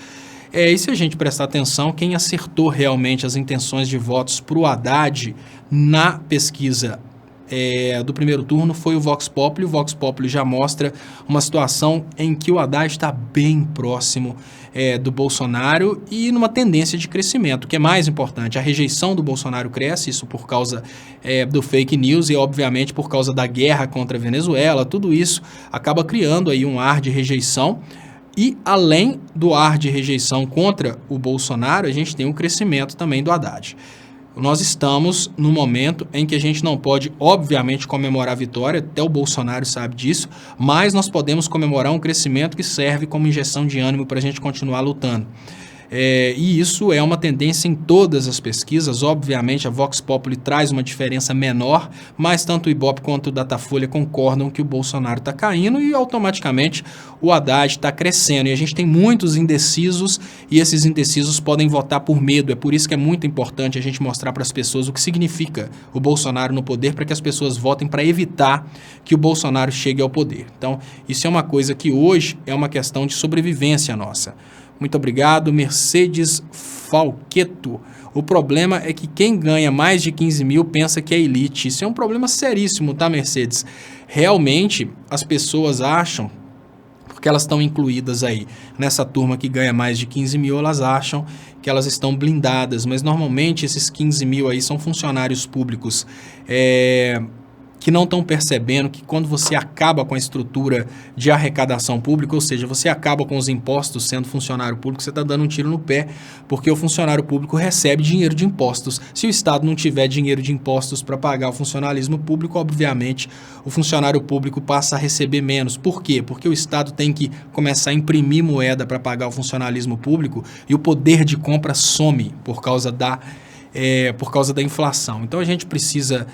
E se a gente prestar atenção, quem acertou realmente as intenções de votos para o Haddad na pesquisa do primeiro turno foi o Vox Populi. O Vox Populi já mostra uma situação em que o Haddad está bem próximo do Bolsonaro e numa tendência de crescimento. O que é mais importante, a rejeição do Bolsonaro cresce, isso por causa do fake news e, obviamente, por causa da guerra contra a Venezuela. Tudo isso acaba criando aí um ar de rejeição. E, além do ar de rejeição contra o Bolsonaro, a gente tem um crescimento também do Haddad. Nós estamos no momento em que a gente não pode, obviamente, comemorar a vitória, até o Bolsonaro sabe disso, mas nós podemos comemorar um crescimento que serve como injeção de ânimo para a gente continuar lutando. E isso é uma tendência em todas as pesquisas. Obviamente, a Vox Populi traz uma diferença menor, mas tanto o Ibope quanto o Datafolha concordam que o Bolsonaro está caindo e automaticamente o Haddad está crescendo. E a gente tem muitos indecisos e esses indecisos podem votar por medo. É por isso que é muito importante a gente mostrar para as pessoas o que significa o Bolsonaro no poder, para que as pessoas votem para evitar que o Bolsonaro chegue ao poder. Então, isso é uma coisa que hoje é uma questão de sobrevivência nossa. Muito obrigado, Mercedes Falqueto. O problema é que quem ganha mais de 15 mil pensa que é elite. Isso é um problema seríssimo, tá, Mercedes? Realmente, as pessoas acham, porque elas estão incluídas aí nessa turma que ganha mais de 15 mil, elas acham que elas estão blindadas, mas normalmente esses 15 mil aí são funcionários públicos que não estão percebendo que quando você acaba com a estrutura de arrecadação pública, ou seja, você acaba com os impostos sendo funcionário público, você está dando um tiro no pé, porque o funcionário público recebe dinheiro de impostos. Se o Estado não tiver dinheiro de impostos para pagar o funcionalismo público, obviamente o funcionário público passa a receber menos. Por quê? Porque o Estado tem que começar a imprimir moeda para pagar o funcionalismo público e o poder de compra some por causa da inflação. Então a gente precisa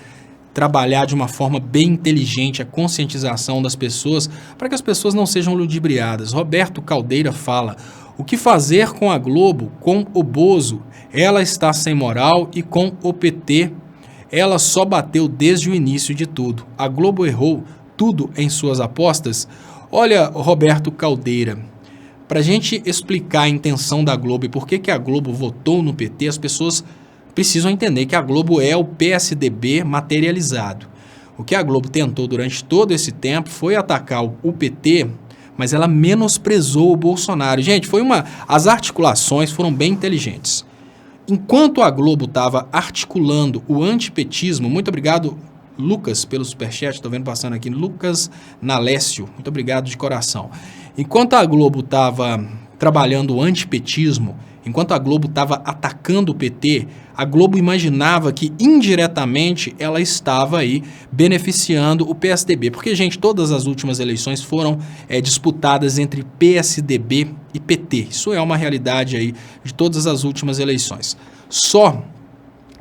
trabalhar de uma forma bem inteligente a conscientização das pessoas para que as pessoas não sejam ludibriadas. Roberto Caldeira fala: o que fazer com a Globo, com o Bozo? Ela está sem moral e com o PT ela só bateu desde o início de tudo. A Globo errou tudo em suas apostas? Olha, Roberto Caldeira, para a gente explicar a intenção da Globo e por que a Globo votou no PT, as pessoas precisam entender que a Globo é o PSDB materializado. O que a Globo tentou durante todo esse tempo foi atacar o PT, mas ela menosprezou o Bolsonaro. Gente, as articulações foram bem inteligentes. Enquanto a Globo estava articulando o antipetismo, muito obrigado, Lucas, pelo superchat, estou vendo passando aqui, Lucas Nalécio, muito obrigado de coração. Enquanto a Globo estava trabalhando o antipetismo, enquanto a Globo estava atacando o PT, a Globo imaginava que indiretamente ela estava aí beneficiando o PSDB. Porque, gente, todas as últimas eleições foram disputadas entre PSDB e PT. Isso é uma realidade aí de todas as últimas eleições. Só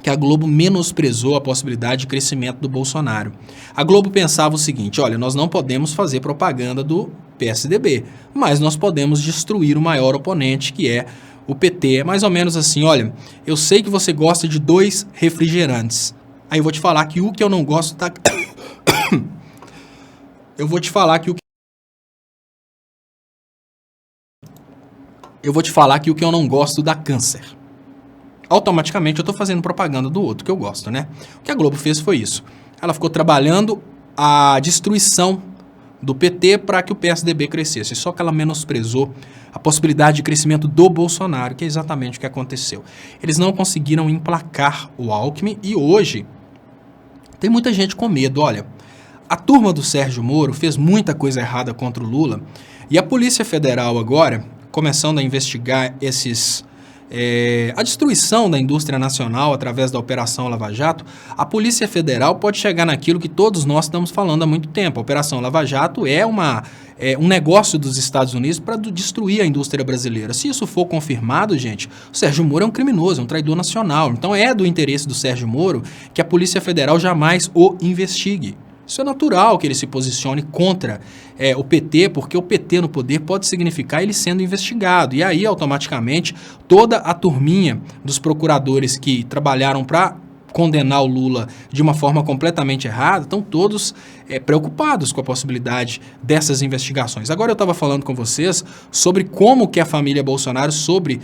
que a Globo menosprezou a possibilidade de crescimento do Bolsonaro. A Globo pensava o seguinte, olha, nós não podemos fazer propaganda do PSDB, mas nós podemos destruir o maior oponente, que é o PT. É mais ou menos assim, olha, eu sei que você gosta de 2 refrigerantes, aí eu vou te falar que o que eu não gosto tá... eu vou te falar que o que eu não gosto dá câncer. Automaticamente eu estou fazendo propaganda do outro que eu gosto, né? O que a Globo fez foi isso. Ela ficou trabalhando a destruição do PT para que o PSDB crescesse. Só que ela menosprezou a possibilidade de crescimento do Bolsonaro, que é exatamente o que aconteceu. Eles não conseguiram emplacar o Alckmin e hoje tem muita gente com medo. Olha, a turma do Sérgio Moro fez muita coisa errada contra o Lula e a Polícia Federal agora, começando a investigar a destruição da indústria nacional através da Operação Lava Jato, a Polícia Federal pode chegar naquilo que todos nós estamos falando há muito tempo. A Operação Lava Jato é um negócio dos Estados Unidos para destruir a indústria brasileira. Se isso for confirmado, gente, o Sérgio Moro é um criminoso, é um traidor nacional. Então é do interesse do Sérgio Moro que a Polícia Federal jamais o investigue. Isso é natural que ele se posicione contra o PT, porque o PT no poder pode significar ele sendo investigado. E aí, automaticamente, toda a turminha dos procuradores que trabalharam para condenar o Lula de uma forma completamente errada, estão todos preocupados com a possibilidade dessas investigações. Agora eu estava falando com vocês sobre como que a família Bolsonaro soube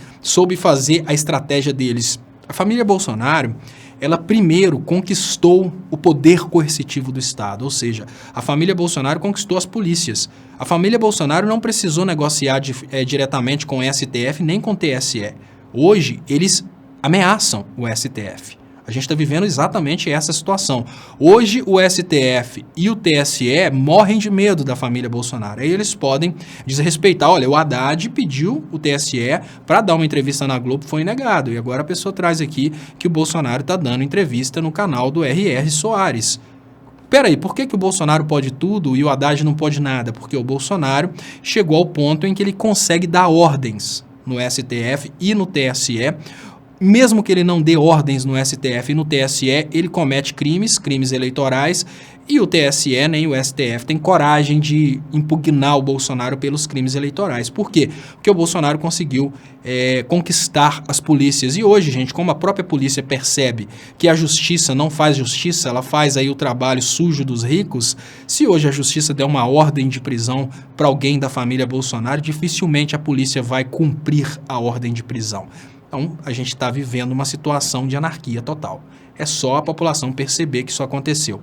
fazer a estratégia deles. A família Bolsonaro, ela primeiro conquistou o poder coercitivo do Estado, ou seja, a família Bolsonaro conquistou as polícias. A família Bolsonaro não precisou negociar diretamente com o STF nem com o TSE. Hoje, eles ameaçam o STF. A gente está vivendo exatamente essa situação. Hoje, o STF e o TSE morrem de medo da família Bolsonaro. Aí eles podem desrespeitar. Olha, o Haddad pediu o TSE para dar uma entrevista na Globo, foi negado. E agora a pessoa traz aqui que o Bolsonaro está dando entrevista no canal do R.R. Soares. Peraí, por que o Bolsonaro pode tudo e o Haddad não pode nada? Porque o Bolsonaro chegou ao ponto em que ele consegue dar ordens no STF e no TSE. Mesmo que ele não dê ordens no STF e no TSE, ele comete crimes eleitorais, e o TSE nem o STF tem coragem de impugnar o Bolsonaro pelos crimes eleitorais. Por quê? Porque o Bolsonaro conseguiu conquistar as polícias. E hoje, gente, como a própria polícia percebe que a justiça não faz justiça, ela faz aí o trabalho sujo dos ricos, se hoje a justiça der uma ordem de prisão para alguém da família Bolsonaro, dificilmente a polícia vai cumprir a ordem de prisão. Então, a gente está vivendo uma situação de anarquia total. É só a população perceber que isso aconteceu.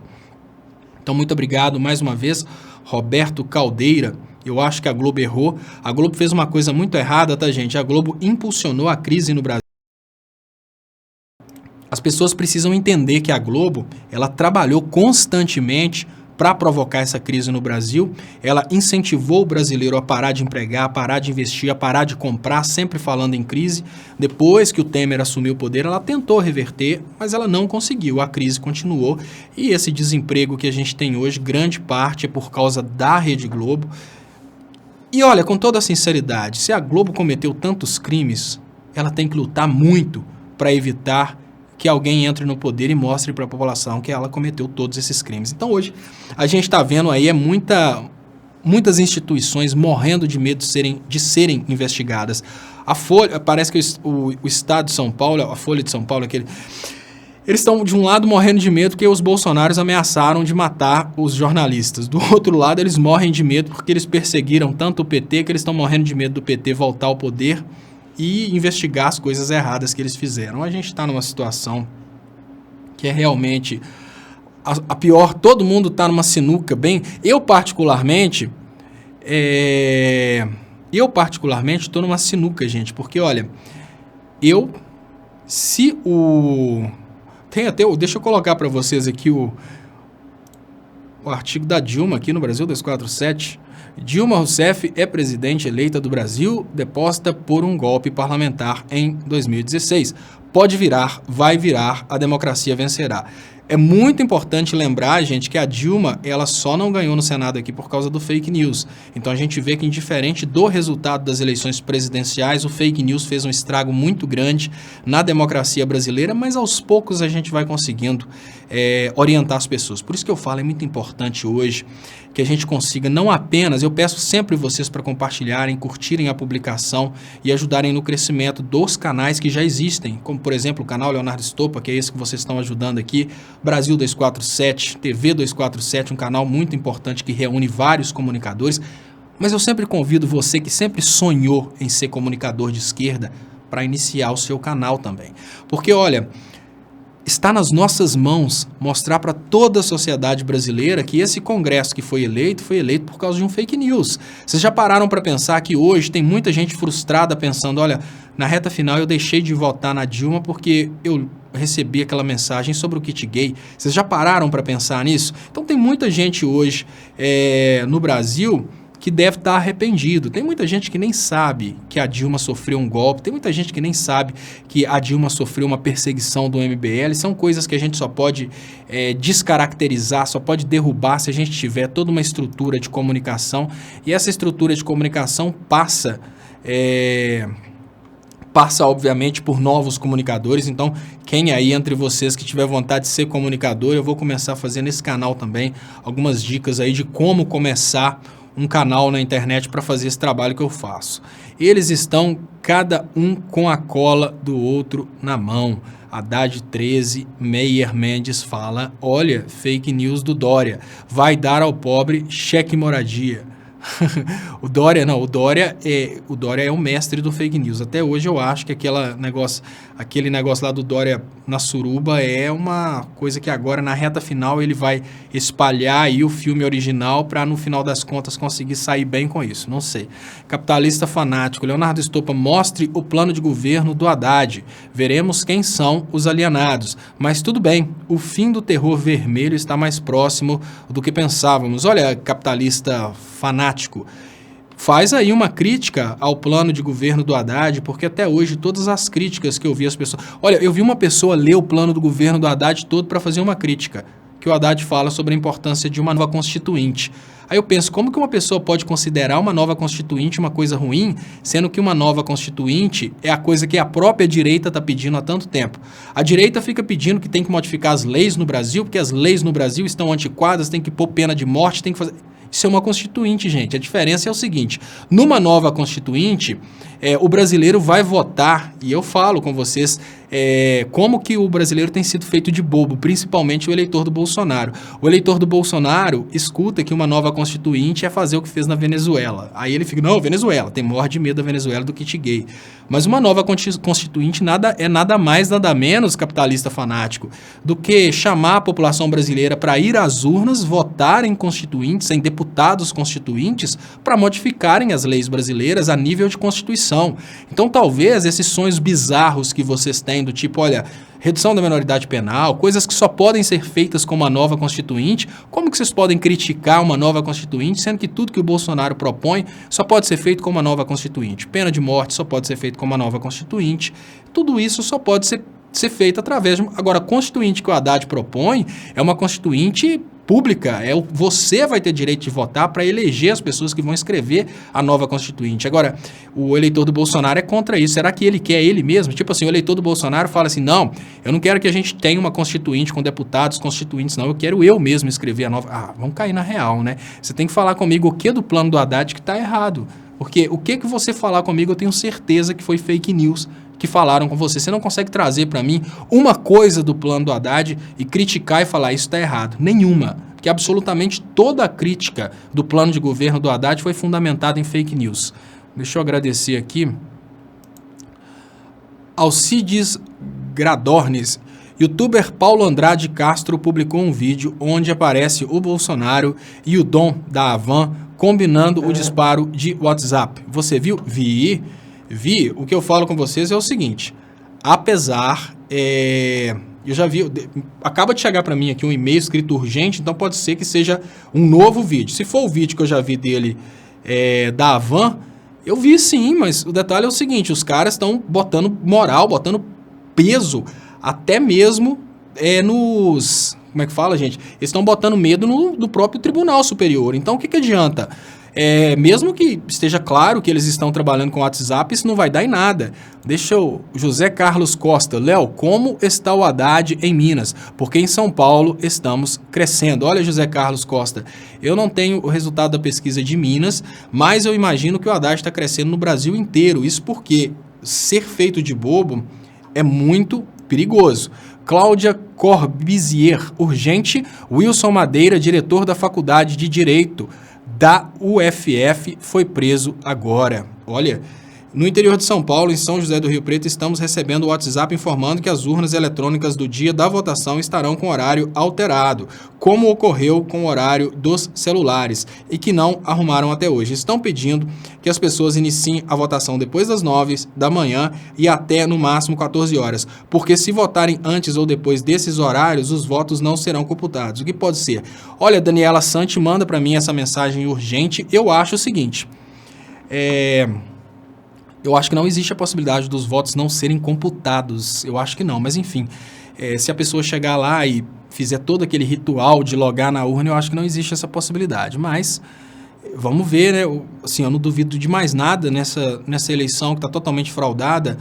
Então, muito obrigado mais uma vez, Roberto Caldeira. Eu acho que a Globo errou. A Globo fez uma coisa muito errada, tá, gente? A Globo impulsionou a crise no Brasil. As pessoas precisam entender que a Globo, ela trabalhou constantemente para provocar essa crise no Brasil. Ela incentivou o brasileiro a parar de empregar, a parar de investir, a parar de comprar, sempre falando em crise. Depois que o Temer assumiu o poder, ela tentou reverter, mas ela não conseguiu. A crise continuou e esse desemprego que a gente tem hoje, grande parte é por causa da Rede Globo. E olha, com toda a sinceridade, se a Globo cometeu tantos crimes, ela tem que lutar muito para evitar que alguém entre no poder e mostre para a população que ela cometeu todos esses crimes. Então hoje a gente está vendo aí muitas instituições morrendo de medo de serem investigadas. A Folha, parece que o Estado de São Paulo, a Folha de São Paulo, eles estão de um lado morrendo de medo porque os bolsonaros ameaçaram de matar os jornalistas. Do outro lado eles morrem de medo porque eles perseguiram tanto o PT que eles estão morrendo de medo do PT voltar ao poder e investigar as coisas erradas que eles fizeram. A gente está numa situação que é realmente a pior. Todo mundo está numa sinuca bem... Eu particularmente estou numa sinuca, gente, porque, olha, deixa eu colocar para vocês aqui o artigo da Dilma aqui no Brasil 247. Dilma Rousseff é presidente eleita do Brasil, deposta por um golpe parlamentar em 2016. Pode virar, vai virar, a democracia vencerá. É muito importante lembrar, gente, que a Dilma, ela só não ganhou no Senado aqui por causa do fake news. Então a gente vê que, indiferente do resultado das eleições presidenciais, o fake news fez um estrago muito grande na democracia brasileira, mas aos poucos a gente vai conseguindo orientar as pessoas. Por isso que eu falo, é muito importante hoje que a gente consiga não apenas, eu peço sempre vocês para compartilharem, curtirem a publicação e ajudarem no crescimento dos canais que já existem, como por exemplo o canal Leonardo Estopa, que é esse que vocês estão ajudando aqui, Brasil 247, TV 247, um canal muito importante que reúne vários comunicadores, mas eu sempre convido você que sempre sonhou em ser comunicador de esquerda para iniciar o seu canal também, porque olha, está nas nossas mãos mostrar para toda a sociedade brasileira que esse Congresso que foi eleito por causa de um fake news. Vocês já pararam para pensar que hoje tem muita gente frustrada pensando, olha, na reta final eu deixei de votar na Dilma porque eu recebi aquela mensagem sobre o kit gay. Vocês já pararam para pensar nisso? Então tem muita gente hoje no Brasil que deve estar arrependido. Tem muita gente que nem sabe que a Dilma sofreu um golpe, tem muita gente que nem sabe que a Dilma sofreu uma perseguição do MBL, são coisas que a gente só pode descaracterizar, só pode derrubar se a gente tiver toda uma estrutura de comunicação, e essa estrutura de comunicação passa obviamente por novos comunicadores. Então quem aí entre vocês que tiver vontade de ser comunicador, eu vou começar a fazer nesse canal também algumas dicas aí de como começar um canal na internet para fazer esse trabalho que eu faço. Eles estão cada um com a cola do outro na mão. Haddad 13, Meyer Mendes fala, olha, fake news do Dória, vai dar ao pobre cheque moradia. O Dória é o mestre do fake news. Até hoje eu acho que aquele negócio lá do Dória na suruba é uma coisa que agora na reta final ele vai espalhar aí o filme original para no final das contas conseguir sair bem com isso, não sei. Capitalista fanático, Leonardo Estopa, mostre o plano de governo do Haddad, veremos quem são os alienados, mas tudo bem, o fim do terror vermelho está mais próximo do que pensávamos. Olha, capitalista fanático, faz aí uma crítica ao plano de governo do Haddad, porque até hoje todas as críticas que eu vi as pessoas... Olha, eu vi uma pessoa ler o plano do governo do Haddad todo para fazer uma crítica, que o Haddad fala sobre a importância de uma nova constituinte. Aí eu penso, como que uma pessoa pode considerar uma nova constituinte uma coisa ruim, sendo que uma nova constituinte é a coisa que a própria direita está pedindo há tanto tempo? A direita fica pedindo que tem que modificar as leis no Brasil, porque as leis no Brasil estão antiquadas, tem que pôr pena de morte, tem que fazer... Isso é uma constituinte, gente. A diferença é o seguinte, numa nova constituinte, o brasileiro vai votar, e eu falo com vocês como que o brasileiro tem sido feito de bobo, principalmente o eleitor do Bolsonaro. O eleitor do Bolsonaro escuta que uma nova constituinte é fazer o que fez na Venezuela. Aí ele fica, não, Venezuela, tem morre de medo da Venezuela do kit gay. Mas uma nova constituinte é nada mais, nada menos, capitalista fanático, do que chamar a população brasileira para ir às urnas, votar em constituintes, em deputados constituintes, para modificarem as leis brasileiras a nível de Constituição. Então, talvez esses sonhos bizarros que vocês têm, do tipo, olha, redução da minoridade penal, coisas que só podem ser feitas com uma nova constituinte, como que vocês podem criticar uma nova constituinte, sendo que tudo que o Bolsonaro propõe só pode ser feito com uma nova constituinte? Pena de morte só pode ser feito com uma nova constituinte. Tudo isso só pode ser feito através de... Agora, a constituinte que o Haddad propõe é uma constituinte pública, você vai ter direito de votar para eleger as pessoas que vão escrever a nova constituinte. Agora, o eleitor do Bolsonaro é contra isso. Será que ele quer ele mesmo? Tipo assim, o eleitor do Bolsonaro fala assim, não, eu não quero que a gente tenha uma constituinte com deputados constituintes, não, eu quero eu mesmo escrever a nova... Ah, vamos cair na real, né? Você tem que falar comigo o que do plano do Haddad que está errado. Porque o que você falar comigo, eu tenho certeza que foi fake news que falaram com você. Você não consegue trazer para mim uma coisa do plano do Haddad e criticar e falar isso está errado. Nenhuma. Porque absolutamente toda a crítica do plano de governo do Haddad foi fundamentada em fake news. Deixa eu agradecer aqui. Alcides Gradornes. Youtuber Paulo Andrade Castro publicou um vídeo onde aparece o Bolsonaro e o Dom da Havan combinando o disparo de WhatsApp. Você viu? Vi. O que eu falo com vocês é o seguinte, apesar Eu já vi, acaba de chegar para mim aqui um e-mail escrito urgente, então pode ser que seja um novo vídeo. Se for o vídeo que eu já vi dele da Havan, eu vi sim, mas o detalhe é o seguinte, os caras estão botando moral, botando peso, até mesmo nos... Como é que fala, gente? Eles estão botando medo no próprio Tribunal Superior. Então, o que adianta? Mesmo que esteja claro que eles estão trabalhando com o WhatsApp, isso não vai dar em nada. Deixa eu... José Carlos Costa. Léo, como está o Haddad em Minas? Porque em São Paulo estamos crescendo. Olha, José Carlos Costa, eu não tenho o resultado da pesquisa de Minas, mas eu imagino que o Haddad está crescendo no Brasil inteiro. Isso porque ser feito de bobo é muito perigoso. Cláudia Corbizier, urgente. Wilson Madeira, diretor da Faculdade de Direito da UFF, foi preso agora. Olha, no interior de São Paulo, em São José do Rio Preto, estamos recebendo o WhatsApp informando que as urnas eletrônicas do dia da votação estarão com horário alterado, como ocorreu com o horário dos celulares, e que não arrumaram até hoje. Estão pedindo que as pessoas iniciem a votação depois das 9 da manhã e até, no máximo, 14 horas, porque se votarem antes ou depois desses horários, os votos não serão computados. O que pode ser? Olha, Daniela Santi manda para mim essa mensagem urgente. Eu acho o seguinte... Eu acho que não existe a possibilidade dos votos não serem computados. Eu acho que não, mas enfim. Se a pessoa chegar lá e fizer todo aquele ritual de logar na urna, eu acho que não existe essa possibilidade. Mas vamos ver, né? Assim, eu não duvido de mais nada nessa eleição que está totalmente fraudada.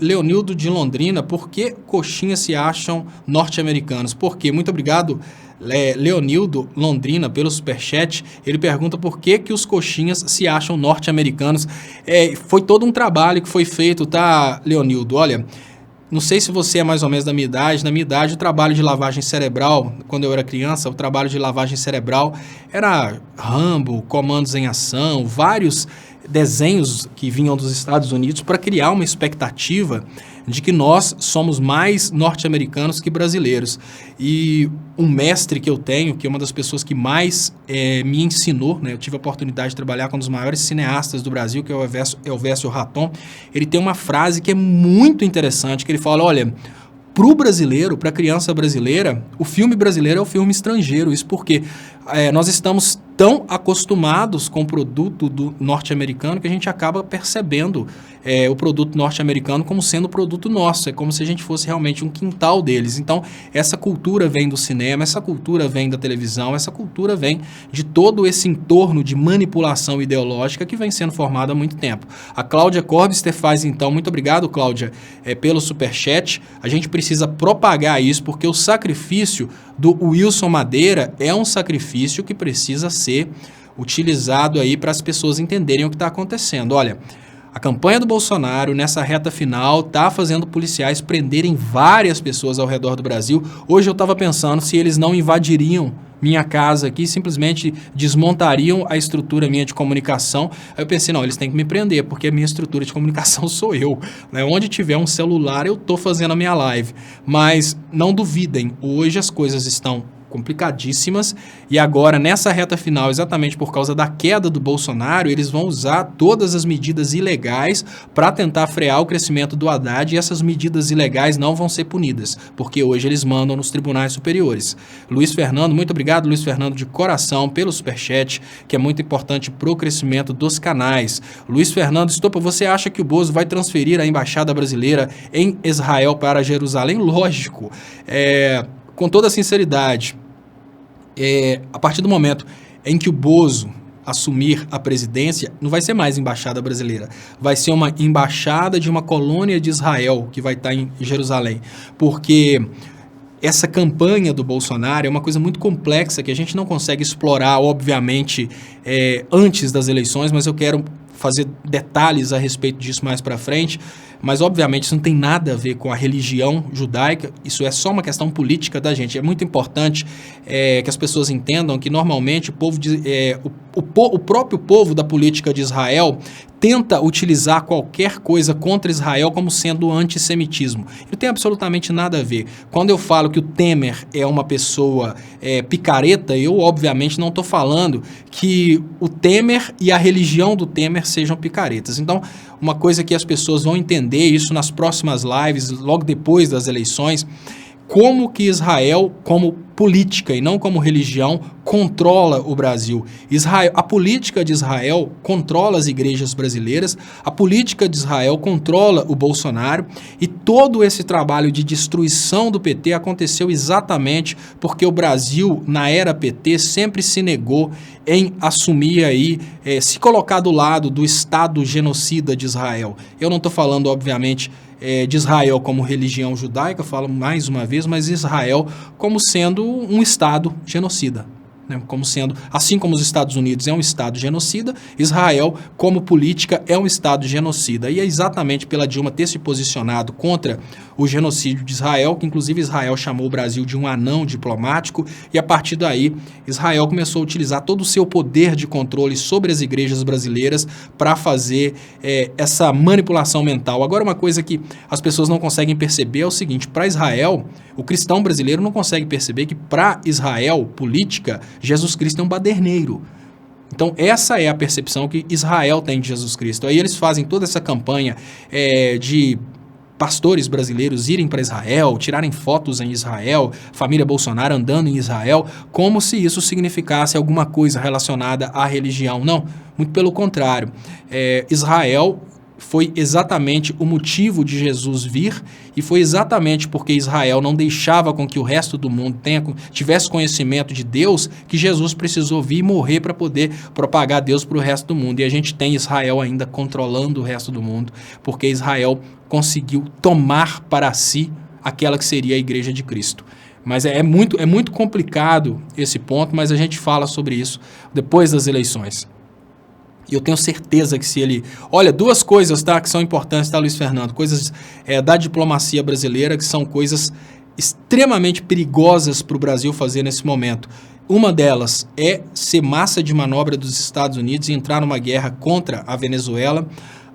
Leonildo de Londrina, por que coxinhas se acham norte-americanos? Por quê? Muito obrigado, Leonildo Londrina, pelo superchat. Ele pergunta por que os coxinhas se acham norte-americanos. Foi todo um trabalho que foi feito, tá, Leonildo? Olha, não sei se você é mais ou menos da minha idade. Na minha idade, o trabalho de lavagem cerebral, quando eu era criança, o trabalho de lavagem cerebral era Rambo, Comandos em Ação, vários desenhos que vinham dos Estados Unidos para criar uma expectativa de que nós somos mais norte-americanos que brasileiros. E um mestre que eu tenho, que é uma das pessoas que mais me ensinou, né? Eu tive a oportunidade de trabalhar com um dos maiores cineastas do Brasil, que é o Elvésio Raton. Ele tem uma frase que é muito interessante, que ele fala, olha, para o brasileiro, para a criança brasileira, o filme brasileiro é o filme estrangeiro. Isso porque nós estamos tão acostumados com o produto do norte-americano que a gente acaba percebendo o produto norte-americano como sendo o produto nosso. É como se a gente fosse realmente um quintal deles. Então, essa cultura vem do cinema, essa cultura vem da televisão, essa cultura vem de todo esse entorno de manipulação ideológica que vem sendo formado há muito tempo. A Cláudia Corbister faz, então, muito obrigado, Cláudia, pelo superchat. A gente precisa propagar isso porque o sacrifício do Wilson Madeira é um sacrifício que precisa ser utilizado aí para as pessoas entenderem o que está acontecendo. Olha, a campanha do Bolsonaro nessa reta final está fazendo policiais prenderem várias pessoas ao redor do Brasil. Hoje eu estava pensando se eles não invadiriam minha casa aqui, simplesmente desmontariam a estrutura minha de comunicação. Aí eu pensei, não, eles têm que me prender, porque a minha estrutura de comunicação sou eu, né? Onde tiver um celular, eu estou fazendo a minha live. Mas não duvidem, hoje as coisas estão complicadíssimas e agora nessa reta final, exatamente por causa da queda do Bolsonaro, eles vão usar todas as medidas ilegais para tentar frear o crescimento do Haddad e essas medidas ilegais não vão ser punidas, porque hoje eles mandam nos tribunais superiores. Luiz Fernando, muito obrigado, Luiz Fernando, de coração, pelo superchat, que é muito importante para o crescimento dos canais. Luiz Fernando, Estopa, você acha que o Bozo vai transferir a embaixada brasileira em Israel para Jerusalém? Lógico. Com toda a sinceridade, a partir do momento em que o Bozo assumir a presidência, não vai ser mais embaixada brasileira, vai ser uma embaixada de uma colônia de Israel que vai estar em Jerusalém, porque essa campanha do Bolsonaro é uma coisa muito complexa que a gente não consegue explorar, obviamente, antes das eleições, mas eu quero fazer detalhes a respeito disso mais para frente. Mas, obviamente, isso não tem nada a ver com a religião judaica, isso é só uma questão política da gente. É muito importante que as pessoas entendam que, normalmente, o próprio povo da política de Israel tenta utilizar qualquer coisa contra Israel como sendo antissemitismo. Não tem absolutamente nada a ver. Quando eu falo que o Temer é uma pessoa picareta, eu, obviamente, não estou falando que o Temer e a religião do Temer sejam picaretas. Então, uma coisa que as pessoas vão entender isso nas próximas lives, logo depois das eleições, como que Israel, como política e não como religião, controla o Brasil. A política de Israel controla as igrejas brasileiras, a política de Israel controla o Bolsonaro, e todo esse trabalho de destruição do PT aconteceu exatamente porque o Brasil, na era PT, sempre se negou em assumir aí, se colocar do lado do Estado genocida de Israel. Eu não estou falando, obviamente, de Israel como religião judaica, falo mais uma vez, mas Israel como sendo um Estado genocida. Como sendo, assim como os Estados Unidos é um Estado genocida, Israel, como política, é um Estado genocida. E é exatamente pela Dilma ter se posicionado contra o genocídio de Israel, que inclusive Israel chamou o Brasil de um anão diplomático, e a partir daí Israel começou a utilizar todo o seu poder de controle sobre as igrejas brasileiras para fazer essa manipulação mental. Agora, uma coisa que as pessoas não conseguem perceber é o seguinte: para Israel, o cristão brasileiro não consegue perceber que para Israel, política, Jesus Cristo é um baderneiro. Então essa é a percepção que Israel tem de Jesus Cristo. Aí eles fazem toda essa campanha de pastores brasileiros irem para Israel, tirarem fotos em Israel, família Bolsonaro andando em Israel, como se isso significasse alguma coisa relacionada à religião. Não, muito pelo contrário. Israel foi exatamente o motivo de Jesus vir, e foi exatamente porque Israel não deixava com que o resto do mundo tivesse conhecimento de Deus que Jesus precisou vir e morrer para poder propagar Deus para o resto do mundo. E a gente tem Israel ainda controlando o resto do mundo, porque Israel conseguiu tomar para si aquela que seria a Igreja de Cristo. Mas é muito complicado esse ponto, mas a gente fala sobre isso depois das eleições. E eu tenho certeza que se ele... Olha, duas coisas, tá, que são importantes, tá, Luiz Fernando? Coisas da diplomacia brasileira, que são coisas extremamente perigosas para o Brasil fazer nesse momento. Uma delas é ser massa de manobra dos Estados Unidos e entrar numa guerra contra a Venezuela.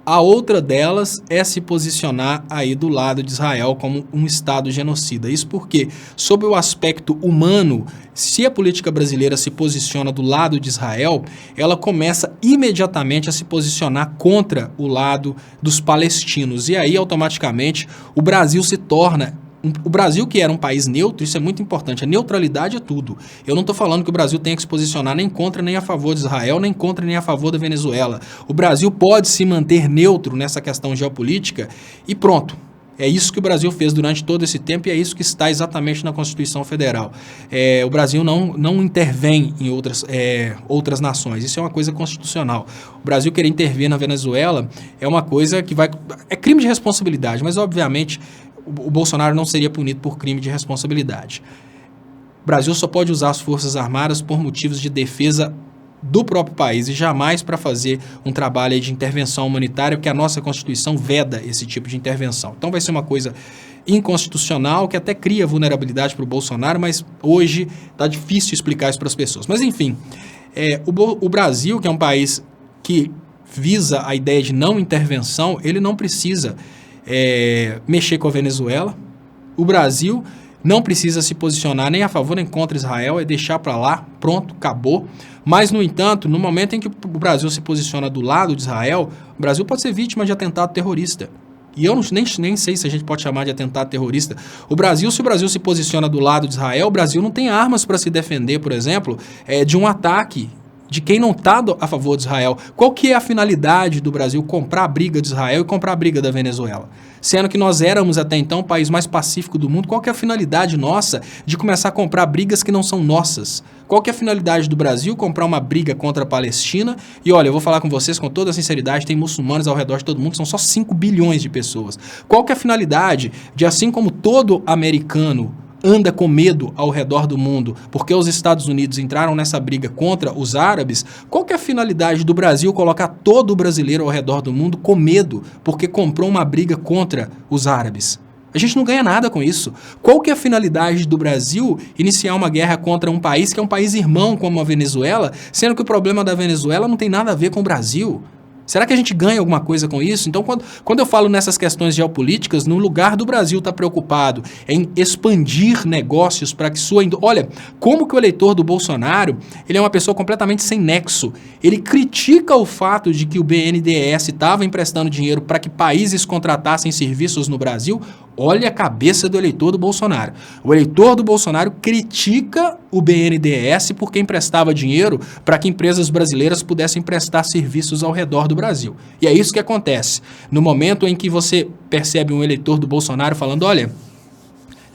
A outra delas é se posicionar aí do lado de Israel como um Estado genocida. Isso porque, sob o aspecto humano, se a política brasileira se posiciona do lado de Israel, ela começa imediatamente a se posicionar contra o lado dos palestinos. E aí, automaticamente, o Brasil se torna... O Brasil, que era um país neutro, isso é muito importante, a neutralidade é tudo. Eu não estou falando que o Brasil tenha que se posicionar nem contra nem a favor de Israel, nem contra nem a favor da Venezuela. O Brasil pode se manter neutro nessa questão geopolítica e pronto. É isso que o Brasil fez durante todo esse tempo e é isso que está exatamente na Constituição Federal. O Brasil não intervém em outras nações, isso é uma coisa constitucional. O Brasil querer intervir na Venezuela é uma coisa que é crime de responsabilidade, mas obviamente... O Bolsonaro não seria punido por crime de responsabilidade. O Brasil só pode usar as Forças Armadas por motivos de defesa do próprio país e jamais para fazer um trabalho de intervenção humanitária, porque a nossa Constituição veda esse tipo de intervenção. Então vai ser uma coisa inconstitucional que até cria vulnerabilidade para o Bolsonaro, mas hoje está difícil explicar isso para as pessoas. Mas enfim, o Brasil, que é um país que visa a ideia de não intervenção, ele não precisa... mexer com a Venezuela. O Brasil não precisa se posicionar nem a favor nem contra Israel, é deixar para lá, pronto, acabou. Mas, no entanto, no momento em que o Brasil se posiciona do lado de Israel, o Brasil pode ser vítima de atentado terrorista. E eu nem sei se a gente pode chamar de atentado terrorista. Se o Brasil se posiciona do lado de Israel, o Brasil não tem armas para se defender, por exemplo, de um ataque de quem não está a favor de Israel. Qual que é a finalidade do Brasil comprar a briga de Israel e comprar a briga da Venezuela? Sendo que nós éramos até então o país mais pacífico do mundo, qual que é a finalidade nossa de começar a comprar brigas que não são nossas? Qual que é a finalidade do Brasil comprar uma briga contra a Palestina? E olha, eu vou falar com vocês com toda a sinceridade, tem muçulmanos ao redor de todo mundo, são só 5 bilhões de pessoas. Qual que é a finalidade de, assim como todo americano anda com medo ao redor do mundo, porque os Estados Unidos entraram nessa briga contra os árabes, qual que é a finalidade do Brasil colocar todo brasileiro ao redor do mundo com medo, porque comprou uma briga contra os árabes? A gente não ganha nada com isso. Qual que é a finalidade do Brasil iniciar uma guerra contra um país que é um país irmão como a Venezuela, sendo que o problema da Venezuela não tem nada a ver com o Brasil? Será que a gente ganha alguma coisa com isso? Então, quando eu falo nessas questões geopolíticas, no lugar do Brasil estar preocupado em expandir negócios para que sua... Olha, como que o eleitor do Bolsonaro, ele é uma pessoa completamente sem nexo. Ele critica o fato de que o BNDES estava emprestando dinheiro para que países contratassem serviços no Brasil. Olha a cabeça do eleitor do Bolsonaro. O eleitor do Bolsonaro critica o BNDES porque emprestava dinheiro para que empresas brasileiras pudessem prestar serviços ao redor do Brasil. E é isso que acontece. No momento em que você percebe um eleitor do Bolsonaro falando, olha,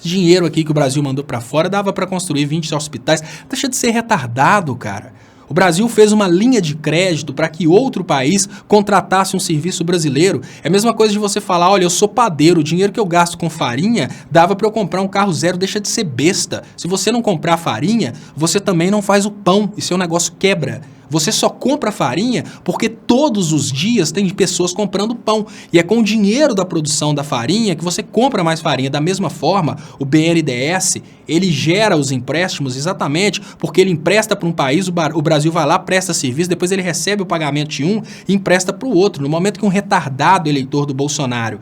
dinheiro aqui que o Brasil mandou para fora dava para construir 20 hospitais. Deixa de ser retardado, cara. O Brasil fez uma linha de crédito para que outro país contratasse um serviço brasileiro. É a mesma coisa de você falar, olha, eu sou padeiro, o dinheiro que eu gasto com farinha dava para eu comprar um carro zero, deixa de ser besta. Se você não comprar farinha, você também não faz o pão e seu negócio quebra. Você só compra farinha porque todos os dias tem pessoas comprando pão. E é com o dinheiro da produção da farinha que você compra mais farinha. Da mesma forma, o BNDES, ele gera os empréstimos exatamente porque ele empresta para um país, o Brasil vai lá, presta serviço, depois ele recebe o pagamento de um e empresta para o outro. No momento que um retardado eleitor do Bolsonaro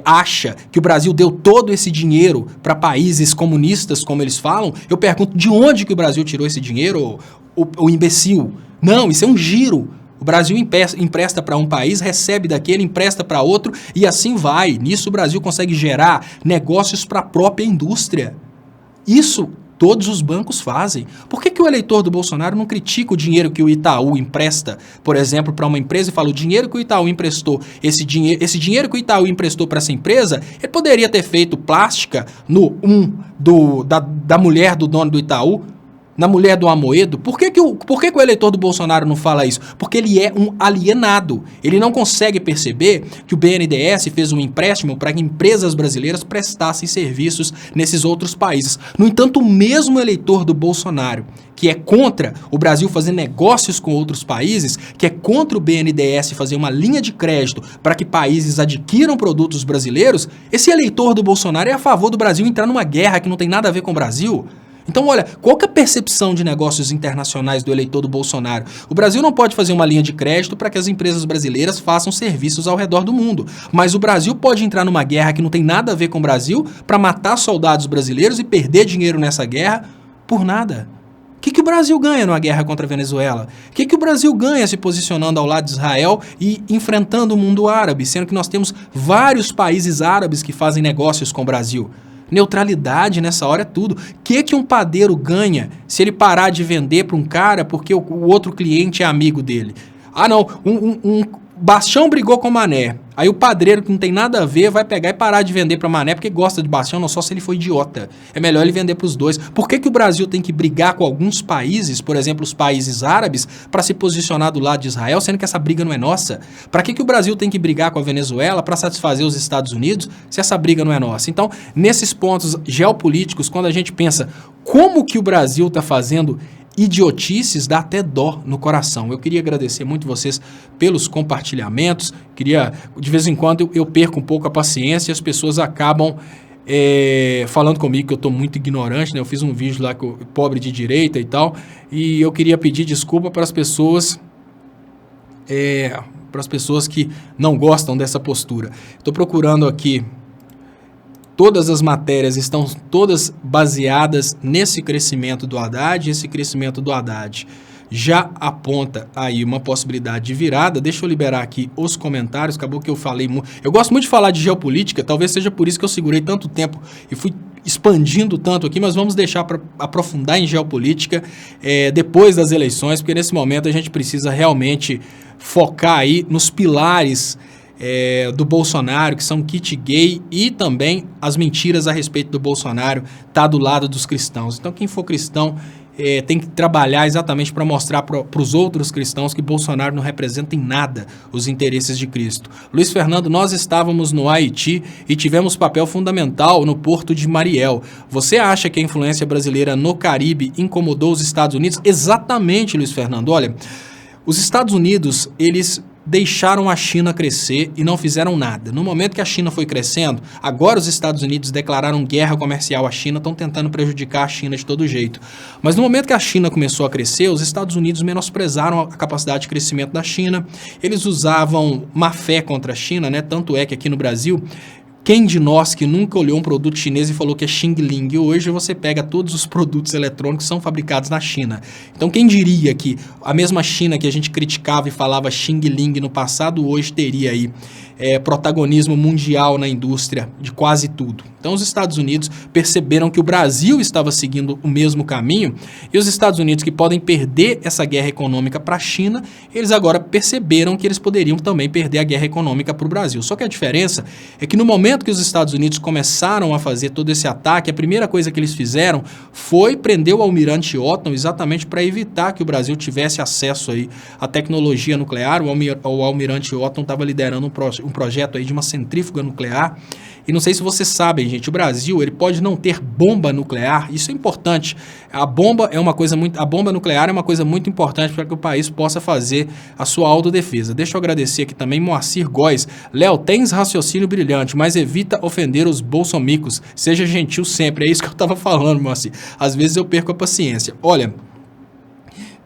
acha que o Brasil deu todo esse dinheiro para países comunistas, como eles falam, eu pergunto, de onde que o Brasil tirou esse dinheiro, o imbecil? Não, isso é um giro. O Brasil empresta para um país, recebe daquele, empresta para outro e assim vai. Nisso o Brasil consegue gerar negócios para a própria indústria. Isso todos os bancos fazem. Por que o eleitor do Bolsonaro não critica o dinheiro que o Itaú empresta, por exemplo, para uma empresa e fala, o dinheiro que o Itaú emprestou, esse dinheiro que o Itaú emprestou para essa empresa, ele poderia ter feito plástica da mulher do dono do Itaú, na mulher do Amoedo? Por que o eleitor do Bolsonaro não fala isso? Porque ele é um alienado. Ele não consegue perceber que o BNDES fez um empréstimo para que empresas brasileiras prestassem serviços nesses outros países. No entanto, o mesmo eleitor do Bolsonaro, que é contra o Brasil fazer negócios com outros países, que é contra o BNDES fazer uma linha de crédito para que países adquiram produtos brasileiros, esse eleitor do Bolsonaro é a favor do Brasil entrar numa guerra que não tem nada a ver com o Brasil. Então, olha, qual que é a percepção de negócios internacionais do eleitor do Bolsonaro? O Brasil não pode fazer uma linha de crédito para que as empresas brasileiras façam serviços ao redor do mundo. Mas o Brasil pode entrar numa guerra que não tem nada a ver com o Brasil para matar soldados brasileiros e perder dinheiro nessa guerra por nada. O que o Brasil ganha numa guerra contra a Venezuela? O que o Brasil ganha se posicionando ao lado de Israel e enfrentando o mundo árabe, sendo que nós temos vários países árabes que fazem negócios com o Brasil? Neutralidade nessa hora é tudo. O que um padeiro ganha se ele parar de vender para um cara porque o outro cliente é amigo dele? Ah, não, um Bastião brigou com o Mané. Aí o padreiro, que não tem nada a ver, vai pegar e parar de vender para Mané porque gosta de Bastião, não só se ele for idiota. É melhor ele vender para os dois. Por que o Brasil tem que brigar com alguns países, por exemplo, os países árabes, para se posicionar do lado de Israel, sendo que essa briga não é nossa? Para que o Brasil tem que brigar com a Venezuela para satisfazer os Estados Unidos, se essa briga não é nossa? Então, nesses pontos geopolíticos, quando a gente pensa como que o Brasil está fazendo idiotices, dá até dó no coração. Eu queria agradecer muito vocês pelos compartilhamentos. De vez em quando eu perco um pouco a paciência e as pessoas acabam falando comigo que eu estou muito ignorante, né? Eu fiz um vídeo lá pobre de direita e tal, e eu queria pedir desculpa para as pessoas que não gostam dessa postura. Estou procurando aqui. Todas as matérias estão todas baseadas nesse crescimento do Haddad. Esse crescimento do Haddad já aponta aí uma possibilidade de virada. Deixa eu liberar aqui os comentários. Acabou que eu falei muito. Eu gosto muito de falar de geopolítica, talvez seja por isso que eu segurei tanto tempo e fui expandindo tanto aqui, mas vamos deixar para aprofundar em geopolítica depois das eleições, porque nesse momento a gente precisa realmente focar aí nos pilares do Bolsonaro, que são kit gay, e também as mentiras a respeito do Bolsonaro tá do lado dos cristãos. Então quem for cristão tem que trabalhar exatamente para mostrar para os outros cristãos que Bolsonaro não representa em nada os interesses de Cristo. Luiz Fernando, nós estávamos no Haiti e tivemos papel fundamental no porto de Mariel. Você acha que a influência brasileira no Caribe incomodou os Estados Unidos? Exatamente, Luiz Fernando. Olha, os Estados Unidos, eles deixaram a China crescer e não fizeram nada. No momento que a China foi crescendo, agora os Estados Unidos declararam guerra comercial à China, estão tentando prejudicar a China de todo jeito. Mas no momento que a China começou a crescer, os Estados Unidos menosprezaram a capacidade de crescimento da China, eles usavam má fé contra a China, né? Tanto é que aqui no Brasil, quem de nós que nunca olhou um produto chinês e falou que é Xing Ling? Hoje você pega todos os produtos eletrônicos que são fabricados na China. Então quem diria que a mesma China que a gente criticava e falava Xing Ling no passado, hoje teria aí protagonismo mundial na indústria de quase tudo. Então os Estados Unidos perceberam que o Brasil estava seguindo o mesmo caminho e os Estados Unidos, que podem perder essa guerra econômica para a China, eles agora perceberam que eles poderiam também perder a guerra econômica para o Brasil. Só que a diferença é que no momento que os Estados Unidos começaram a fazer todo esse ataque, a primeira coisa que eles fizeram foi prender o almirante Otton exatamente para evitar que o Brasil tivesse acesso aí à tecnologia nuclear. O almirante Otton estava liderando um projeto aí de uma centrífuga nuclear. E não sei se vocês sabem, gente, o Brasil, ele pode não ter bomba nuclear, isso é importante. A bomba nuclear é uma coisa muito importante para que o país possa fazer a sua autodefesa. Deixa eu agradecer aqui também Moacir Góes. Léo, tens raciocínio brilhante, mas evita ofender os bolsomicos. Seja gentil sempre, é isso que eu estava falando, Moacir. Às vezes eu perco a paciência. Olha,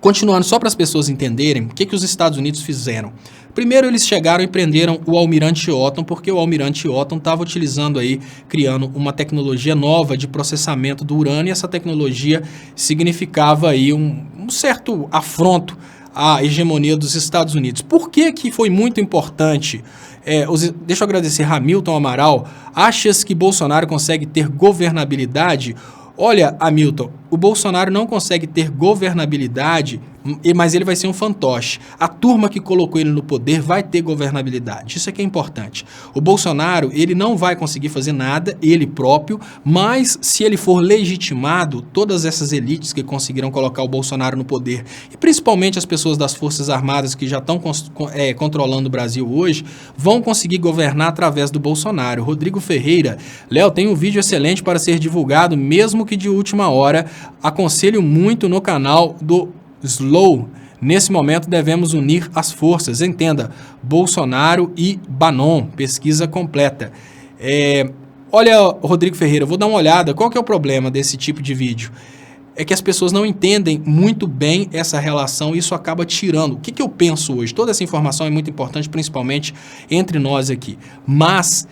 continuando, só para as pessoas entenderem, o que os Estados Unidos fizeram? Primeiro, eles chegaram e prenderam o almirante Otton, porque o almirante Otton estava utilizando aí, criando uma tecnologia nova de processamento do urânio, e essa tecnologia significava aí um certo afronto à hegemonia dos Estados Unidos. Por que que foi muito importante? Deixa eu agradecer Hamilton Amaral. Achas que Bolsonaro consegue ter governabilidade? Olha, Hamilton, o Bolsonaro não consegue ter governabilidade, mas ele vai ser um fantoche. A turma que colocou ele no poder vai ter governabilidade. Isso é que é importante. O Bolsonaro, ele não vai conseguir fazer nada, ele próprio, mas se ele for legitimado, todas essas elites que conseguiram colocar o Bolsonaro no poder, e principalmente as pessoas das Forças Armadas que já estão controlando o Brasil hoje, vão conseguir governar através do Bolsonaro. Rodrigo Ferreira, Léo, tem um vídeo excelente para ser divulgado, mesmo que de última hora. Aconselho muito no canal do Slow. Nesse momento devemos unir as forças. Entenda, Bolsonaro e Bannon. Pesquisa completa. Olha, Rodrigo Ferreira, vou dar uma olhada. Qual que é o problema desse tipo de vídeo? É que as pessoas não entendem muito bem essa relação e isso acaba tirando. O que eu penso hoje? Toda essa informação é muito importante, principalmente entre nós aqui. Mas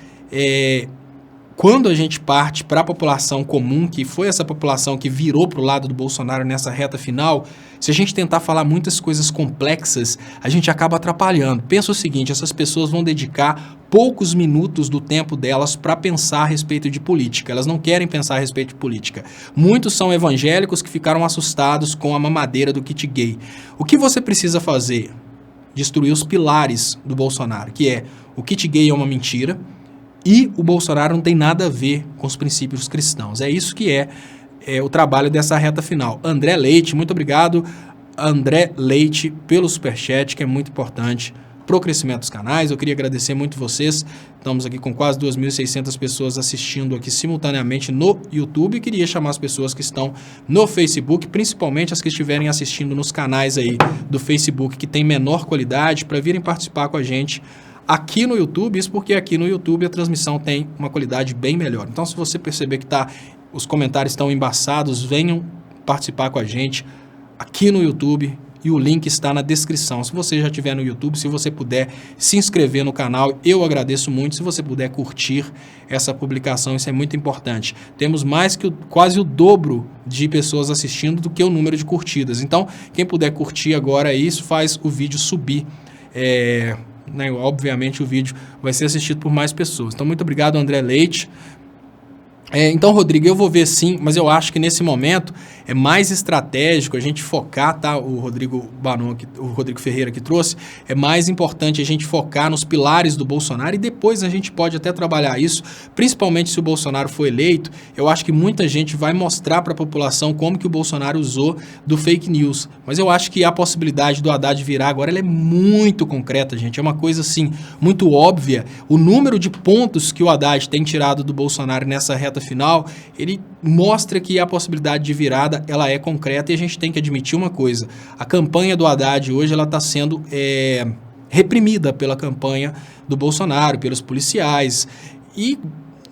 quando a gente parte para a população comum, que foi essa população que virou para o lado do Bolsonaro nessa reta final, se a gente tentar falar muitas coisas complexas, a gente acaba atrapalhando. Pensa o seguinte, essas pessoas vão dedicar poucos minutos do tempo delas para pensar a respeito de política. Elas não querem pensar a respeito de política. Muitos são evangélicos que ficaram assustados com a mamadeira do kit gay. O que você precisa fazer? Destruir os pilares do Bolsonaro, que é o kit gay é uma mentira, e o Bolsonaro não tem nada a ver com os princípios cristãos. É isso que é o trabalho dessa reta final. André Leite, muito obrigado, André Leite, pelo superchat, que é muito importante para o crescimento dos canais. Eu queria agradecer muito vocês. Estamos aqui com quase 2.600 pessoas assistindo aqui simultaneamente no YouTube. Queria chamar as pessoas que estão no Facebook, principalmente as que estiverem assistindo nos canais aí do Facebook, que tem menor qualidade, para virem participar com a gente aqui no YouTube, isso porque aqui no YouTube a transmissão tem uma qualidade bem melhor. Então, se você perceber que os comentários estão embaçados, venham participar com a gente aqui no YouTube e o link está na descrição. Se você já estiver no YouTube, se você puder se inscrever no canal, eu agradeço muito. Se você puder curtir essa publicação, isso é muito importante. Temos mais que quase o dobro de pessoas assistindo do que o número de curtidas. Então, quem puder curtir agora, isso faz o vídeo subir. Obviamente o vídeo vai ser assistido por mais pessoas. Então, muito obrigado, André Leite. Então, Rodrigo, eu vou ver sim, mas eu acho que nesse momento é mais estratégico a gente focar, tá? O Rodrigo Ferreira que trouxe, é mais importante a gente focar nos pilares do Bolsonaro e depois a gente pode até trabalhar isso, principalmente se o Bolsonaro for eleito. Eu acho que muita gente vai mostrar para a população como que o Bolsonaro usou do fake news, mas eu acho que a possibilidade do Haddad virar agora ela é muito concreta, gente, é uma coisa assim, muito óbvia. O número de pontos que o Haddad tem tirado do Bolsonaro nessa reta final, ele mostra que a possibilidade de virada ela é concreta e a gente tem que admitir uma coisa, a campanha do Haddad hoje ela está sendo reprimida pela campanha do Bolsonaro, pelos policiais. E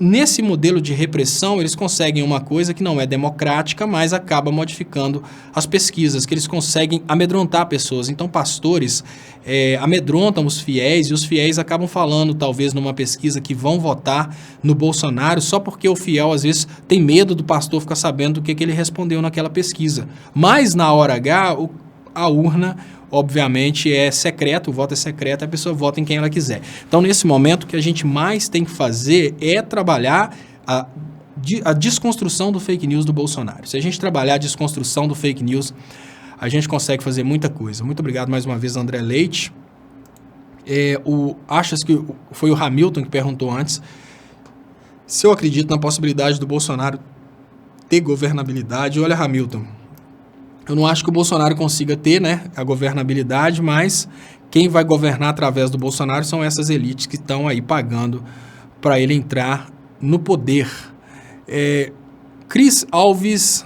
nesse modelo de repressão, eles conseguem uma coisa que não é democrática, mas acaba modificando as pesquisas, que eles conseguem amedrontar pessoas. Então, pastores amedrontam os fiéis, e os fiéis acabam falando, talvez, numa pesquisa, que vão votar no Bolsonaro, só porque o fiel, às vezes, tem medo do pastor ficar sabendo do que ele respondeu naquela pesquisa. Mas, na hora H, a urna, obviamente, é secreta, o voto é secreto, a pessoa vota em quem ela quiser. Então, nesse momento, o que a gente mais tem que fazer é trabalhar a desconstrução do fake news do Bolsonaro. Se a gente trabalhar a desconstrução do fake news, a gente consegue fazer muita coisa. Muito obrigado mais uma vez, André Leite. Achas que foi o Hamilton que perguntou antes se eu acredito na possibilidade do Bolsonaro ter governabilidade. Olha, Hamilton, eu não acho que o Bolsonaro consiga ter, né, a governabilidade, mas quem vai governar através do Bolsonaro são essas elites que estão aí pagando para ele entrar no poder. Cris Alves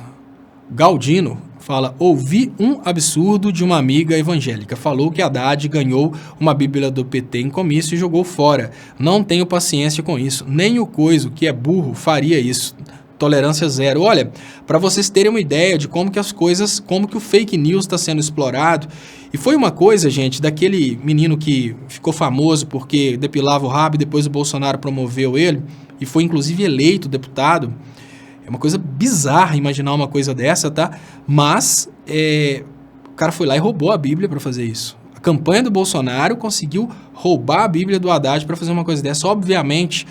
Galdino fala: ouvi um absurdo de uma amiga evangélica. Falou que Haddad ganhou uma Bíblia do PT em comício e jogou fora. Não tenho paciência com isso. Nem o Coiso, que é burro, faria isso. Tolerância zero. Olha, para vocês terem uma ideia de como que as coisas, como que o fake news está sendo explorado. E foi uma coisa, gente, daquele menino que ficou famoso porque depilava o rabo e depois o Bolsonaro promoveu ele e foi inclusive eleito deputado. É uma coisa bizarra imaginar uma coisa dessa, tá? Mas o cara foi lá e roubou a Bíblia para fazer isso. A campanha do Bolsonaro conseguiu roubar a Bíblia do Haddad para fazer uma coisa dessa. Obviamente,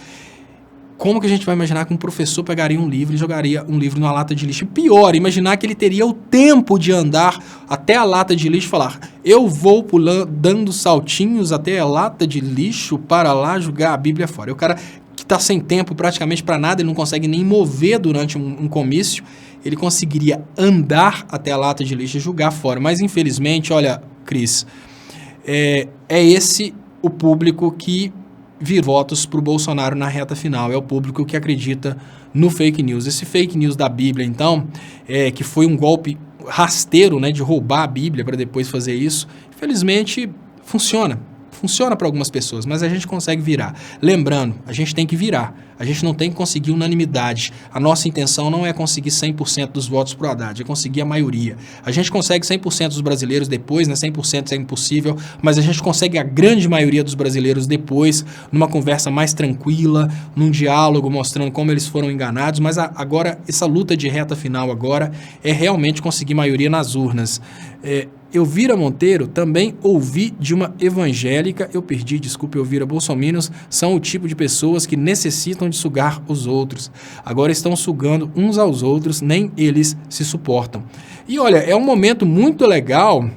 como que a gente vai imaginar que um professor pegaria um livro e jogaria um livro numa lata de lixo? Pior, imaginar que ele teria o tempo de andar até a lata de lixo e falar: eu vou pulando, dando saltinhos até a lata de lixo para lá jogar a Bíblia fora. E o cara que está sem tempo praticamente para nada, ele não consegue nem mover durante um comício, ele conseguiria andar até a lata de lixo e jogar fora. Mas infelizmente, olha, Cris, é esse o público que vir votos para o Bolsonaro na reta final, é o público que acredita no fake news. Esse fake news da Bíblia, então, que foi um golpe rasteiro, né, de roubar a Bíblia para depois fazer isso, infelizmente funciona para algumas pessoas, mas a gente consegue virar. Lembrando, a gente tem que virar, a gente não tem que conseguir unanimidade. A nossa intenção não é conseguir 100% dos votos para o Haddad, é conseguir a maioria. A gente consegue 100% dos brasileiros depois, né? 100% é impossível, mas a gente consegue a grande maioria dos brasileiros depois, numa conversa mais tranquila, num diálogo mostrando como eles foram enganados, mas agora, essa luta de reta final agora é realmente conseguir maioria nas urnas. Elvira Monteiro, também ouvi de uma evangélica, Elvira, bolsominions são o tipo de pessoas que necessitam de sugar os outros. Agora estão sugando uns aos outros, nem eles se suportam. E olha, é um momento muito legal,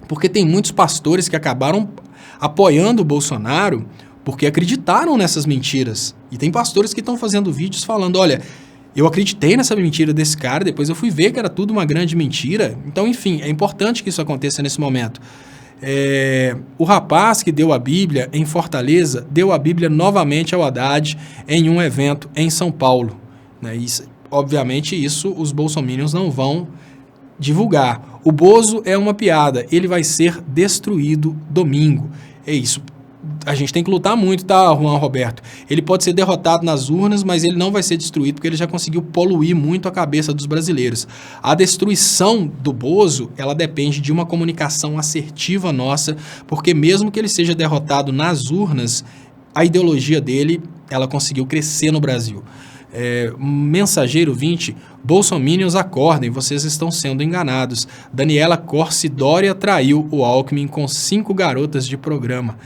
porque tem muitos pastores que acabaram apoiando o Bolsonaro porque acreditaram nessas mentiras. E tem pastores que estão fazendo vídeos falando: olha, eu acreditei nessa mentira desse cara, depois eu fui ver que era tudo uma grande mentira. Então, enfim, é importante que isso aconteça nesse momento. O rapaz que deu a Bíblia em Fortaleza, deu a Bíblia novamente ao Haddad em um evento em São Paulo. Né? Obviamente, isso os bolsominions não vão divulgar. O Bozo é uma piada, ele vai ser destruído domingo. É isso. A gente tem que lutar muito, tá, Juan Roberto? Ele pode ser derrotado nas urnas, mas ele não vai ser destruído porque ele já conseguiu poluir muito a cabeça dos brasileiros. A destruição do Bozo, ela depende de uma comunicação assertiva nossa, porque mesmo que ele seja derrotado nas urnas, a ideologia dele, ela conseguiu crescer no Brasil. Mensageiro 20, bolsominions acordem, vocês estão sendo enganados. Daniela Corsi Dória traiu o Alckmin com 5 garotas de programa.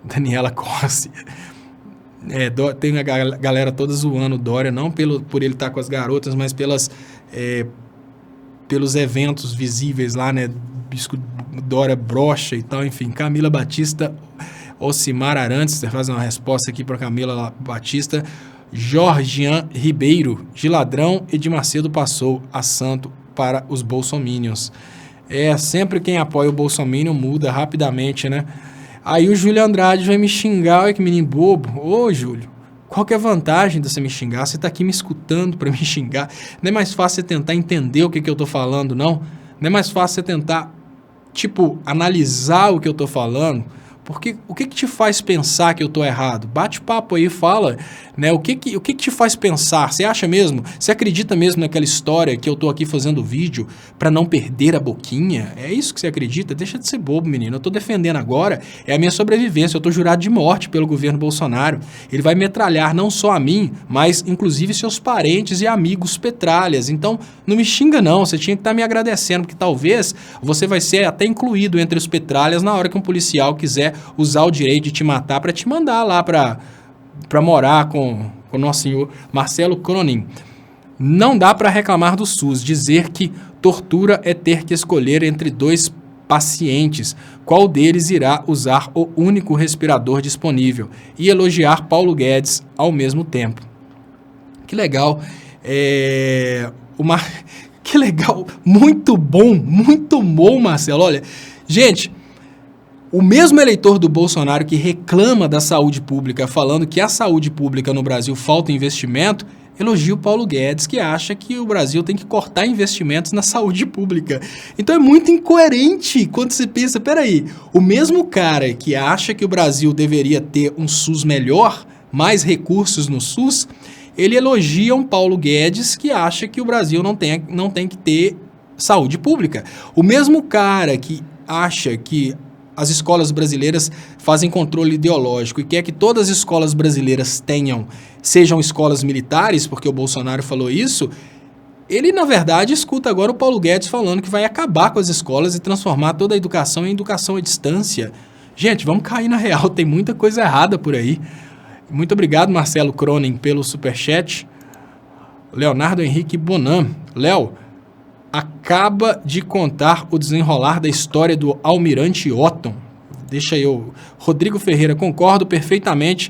Daniela Corsi. Tem a galera toda zoando o Dória, não por ele estar com as garotas, mas pelos eventos visíveis lá, né? Dória brocha e tal, enfim. Camila Batista, Ocimar Arantes, você faz uma resposta aqui para Camila Batista. Jorgian Ribeiro, de ladrão e de Macedo passou a santo para os bolsominions. Sempre quem apoia o bolsominion muda rapidamente, né? Aí o Júlio Andrade vai me xingar, olha que menino bobo. Ô, Júlio, qual que é a vantagem de você me xingar? Você tá aqui me escutando para me xingar. Não é mais fácil você tentar entender o que eu tô falando, não? Não é mais fácil você tentar tipo, analisar o que eu tô falando, porque o que te faz pensar que eu tô errado? Bate papo aí, fala, né? O que te faz pensar? Você acha mesmo? Você acredita mesmo naquela história que eu tô aqui fazendo vídeo para não perder a boquinha? É isso que você acredita? Deixa de ser bobo, menino. Eu tô defendendo agora, é a minha sobrevivência. Eu tô jurado de morte pelo governo Bolsonaro. Ele vai metralhar não só a mim, mas inclusive seus parentes e amigos petralhas. Então, não me xinga não, você tinha que estar me agradecendo, porque talvez você vai ser até incluído entre os petralhas na hora que um policial quiser usar o direito de te matar para te mandar lá para morar com o nosso senhor Marcelo Cronin. Não dá para reclamar do SUS, dizer que tortura é ter que escolher entre dois pacientes, qual deles irá usar o único respirador disponível, e elogiar Paulo Guedes ao mesmo tempo. Que legal. Que legal. Muito bom, Marcelo. Olha, gente, o mesmo eleitor do Bolsonaro que reclama da saúde pública, falando que a saúde pública no Brasil falta investimento, elogia o Paulo Guedes, que acha que o Brasil tem que cortar investimentos na saúde pública. Então é muito incoerente quando você pensa, peraí, o mesmo cara que acha que o Brasil deveria ter um SUS melhor, mais recursos no SUS, ele elogia um Paulo Guedes que acha que o Brasil não tem que ter saúde pública. O mesmo cara que acha que as escolas brasileiras fazem controle ideológico e quer que todas as escolas brasileiras sejam escolas militares, porque o Bolsonaro falou isso, ele, na verdade, escuta agora o Paulo Guedes falando que vai acabar com as escolas e transformar toda a educação em educação à distância. Gente, vamos cair na real, tem muita coisa errada por aí. Muito obrigado, Marcelo Cronin, pelo superchat. Leonardo Henrique Bonan. Léo, acaba de contar o desenrolar da história do Almirante Otton. Deixa eu... Rodrigo Ferreira, concordo perfeitamente.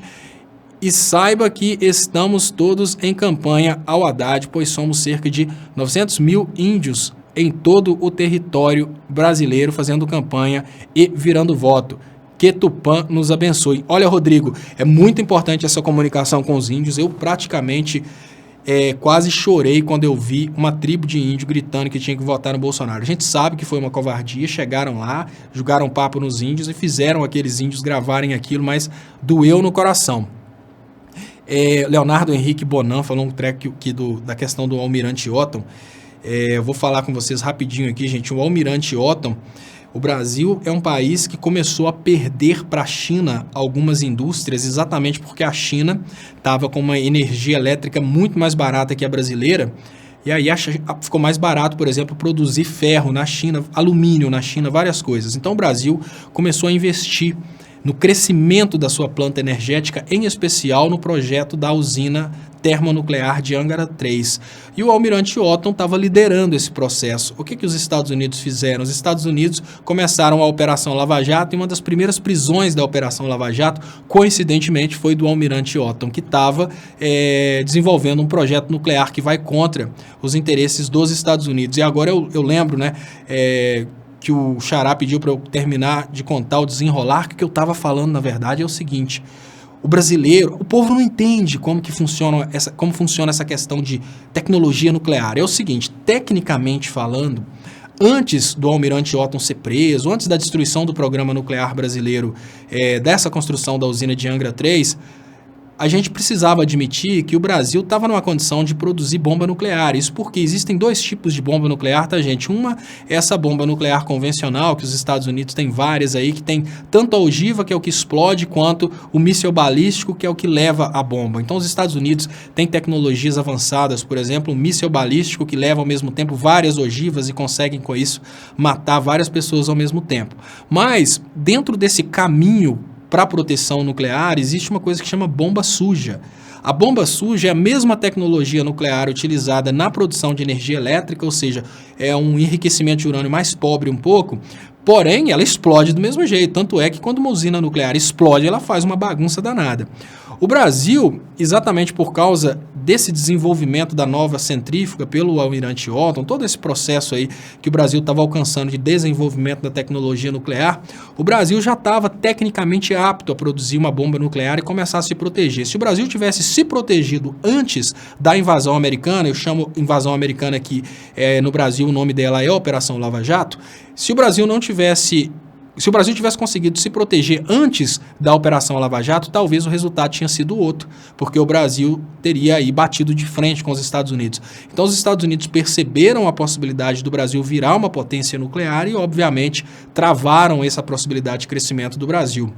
E saiba que estamos todos em campanha ao Haddad, pois somos cerca de 900 mil índios em todo o território brasileiro fazendo campanha e virando voto. Que Tupã nos abençoe. Olha, Rodrigo, é muito importante essa comunicação com os índios. Eu praticamente quase chorei quando eu vi uma tribo de índio gritando que tinha que votar no Bolsonaro. A gente sabe que foi uma covardia, chegaram lá, jogaram papo nos índios e fizeram aqueles índios gravarem aquilo, mas doeu no coração. Leonardo Henrique Bonan falou um treco aqui da questão do Almirante Otton. Eu vou falar com vocês rapidinho aqui, gente. O Almirante Otton, o Brasil é um país que começou a perder para a China algumas indústrias, exatamente porque a China estava com uma energia elétrica muito mais barata que a brasileira, e aí ficou mais barato, por exemplo, produzir ferro na China, alumínio na China, várias coisas. Então o Brasil começou a investir no crescimento da sua planta energética, em especial no projeto da usina termonuclear de Angra 3. E o Almirante Otton estava liderando esse processo. O que os Estados Unidos fizeram? Os Estados Unidos começaram a Operação Lava Jato, e uma das primeiras prisões da Operação Lava Jato, coincidentemente, foi do Almirante Otton, que estava desenvolvendo um projeto nuclear que vai contra os interesses dos Estados Unidos. E agora eu lembro, né, que o Xará pediu para eu terminar de contar o desenrolar, que eu estava falando, na verdade, é o seguinte: o brasileiro, o povo não entende como funciona essa questão de tecnologia nuclear. É o seguinte, tecnicamente falando, antes do Almirante Otton ser preso, antes da destruição do programa nuclear brasileiro, dessa construção da usina de Angra 3, a gente precisava admitir que o Brasil estava numa condição de produzir bomba nuclear. Isso porque existem dois tipos de bomba nuclear, tá, gente? Uma é essa bomba nuclear convencional, que os Estados Unidos têm várias aí, que tem tanto a ogiva, que é o que explode, quanto o míssil balístico, que é o que leva a bomba. Então, os Estados Unidos têm tecnologias avançadas, por exemplo, um míssil balístico que leva ao mesmo tempo várias ogivas e conseguem, com isso, matar várias pessoas ao mesmo tempo. Mas, dentro desse caminho para proteção nuclear, existe uma coisa que chama bomba suja. A bomba suja é a mesma tecnologia nuclear utilizada na produção de energia elétrica, ou seja, é um enriquecimento de urânio mais pobre um pouco, porém ela explode do mesmo jeito. Tanto é que quando uma usina nuclear explode, ela faz uma bagunça danada. O Brasil, exatamente por causa desse desenvolvimento da nova centrífuga pelo almirante Orton, todo esse processo aí que o Brasil estava alcançando de desenvolvimento da tecnologia nuclear, o Brasil já estava tecnicamente apto a produzir uma bomba nuclear e começar a se proteger. Se o Brasil tivesse se protegido antes da invasão americana, eu chamo invasão americana aqui, no Brasil o nome dela é Operação Lava Jato, se o Brasil tivesse conseguido se proteger antes da Operação Lava Jato, talvez o resultado tinha sido outro, porque o Brasil teria aí batido de frente com os Estados Unidos. Então os Estados Unidos perceberam a possibilidade do Brasil virar uma potência nuclear e, obviamente, travaram essa possibilidade de crescimento do Brasil.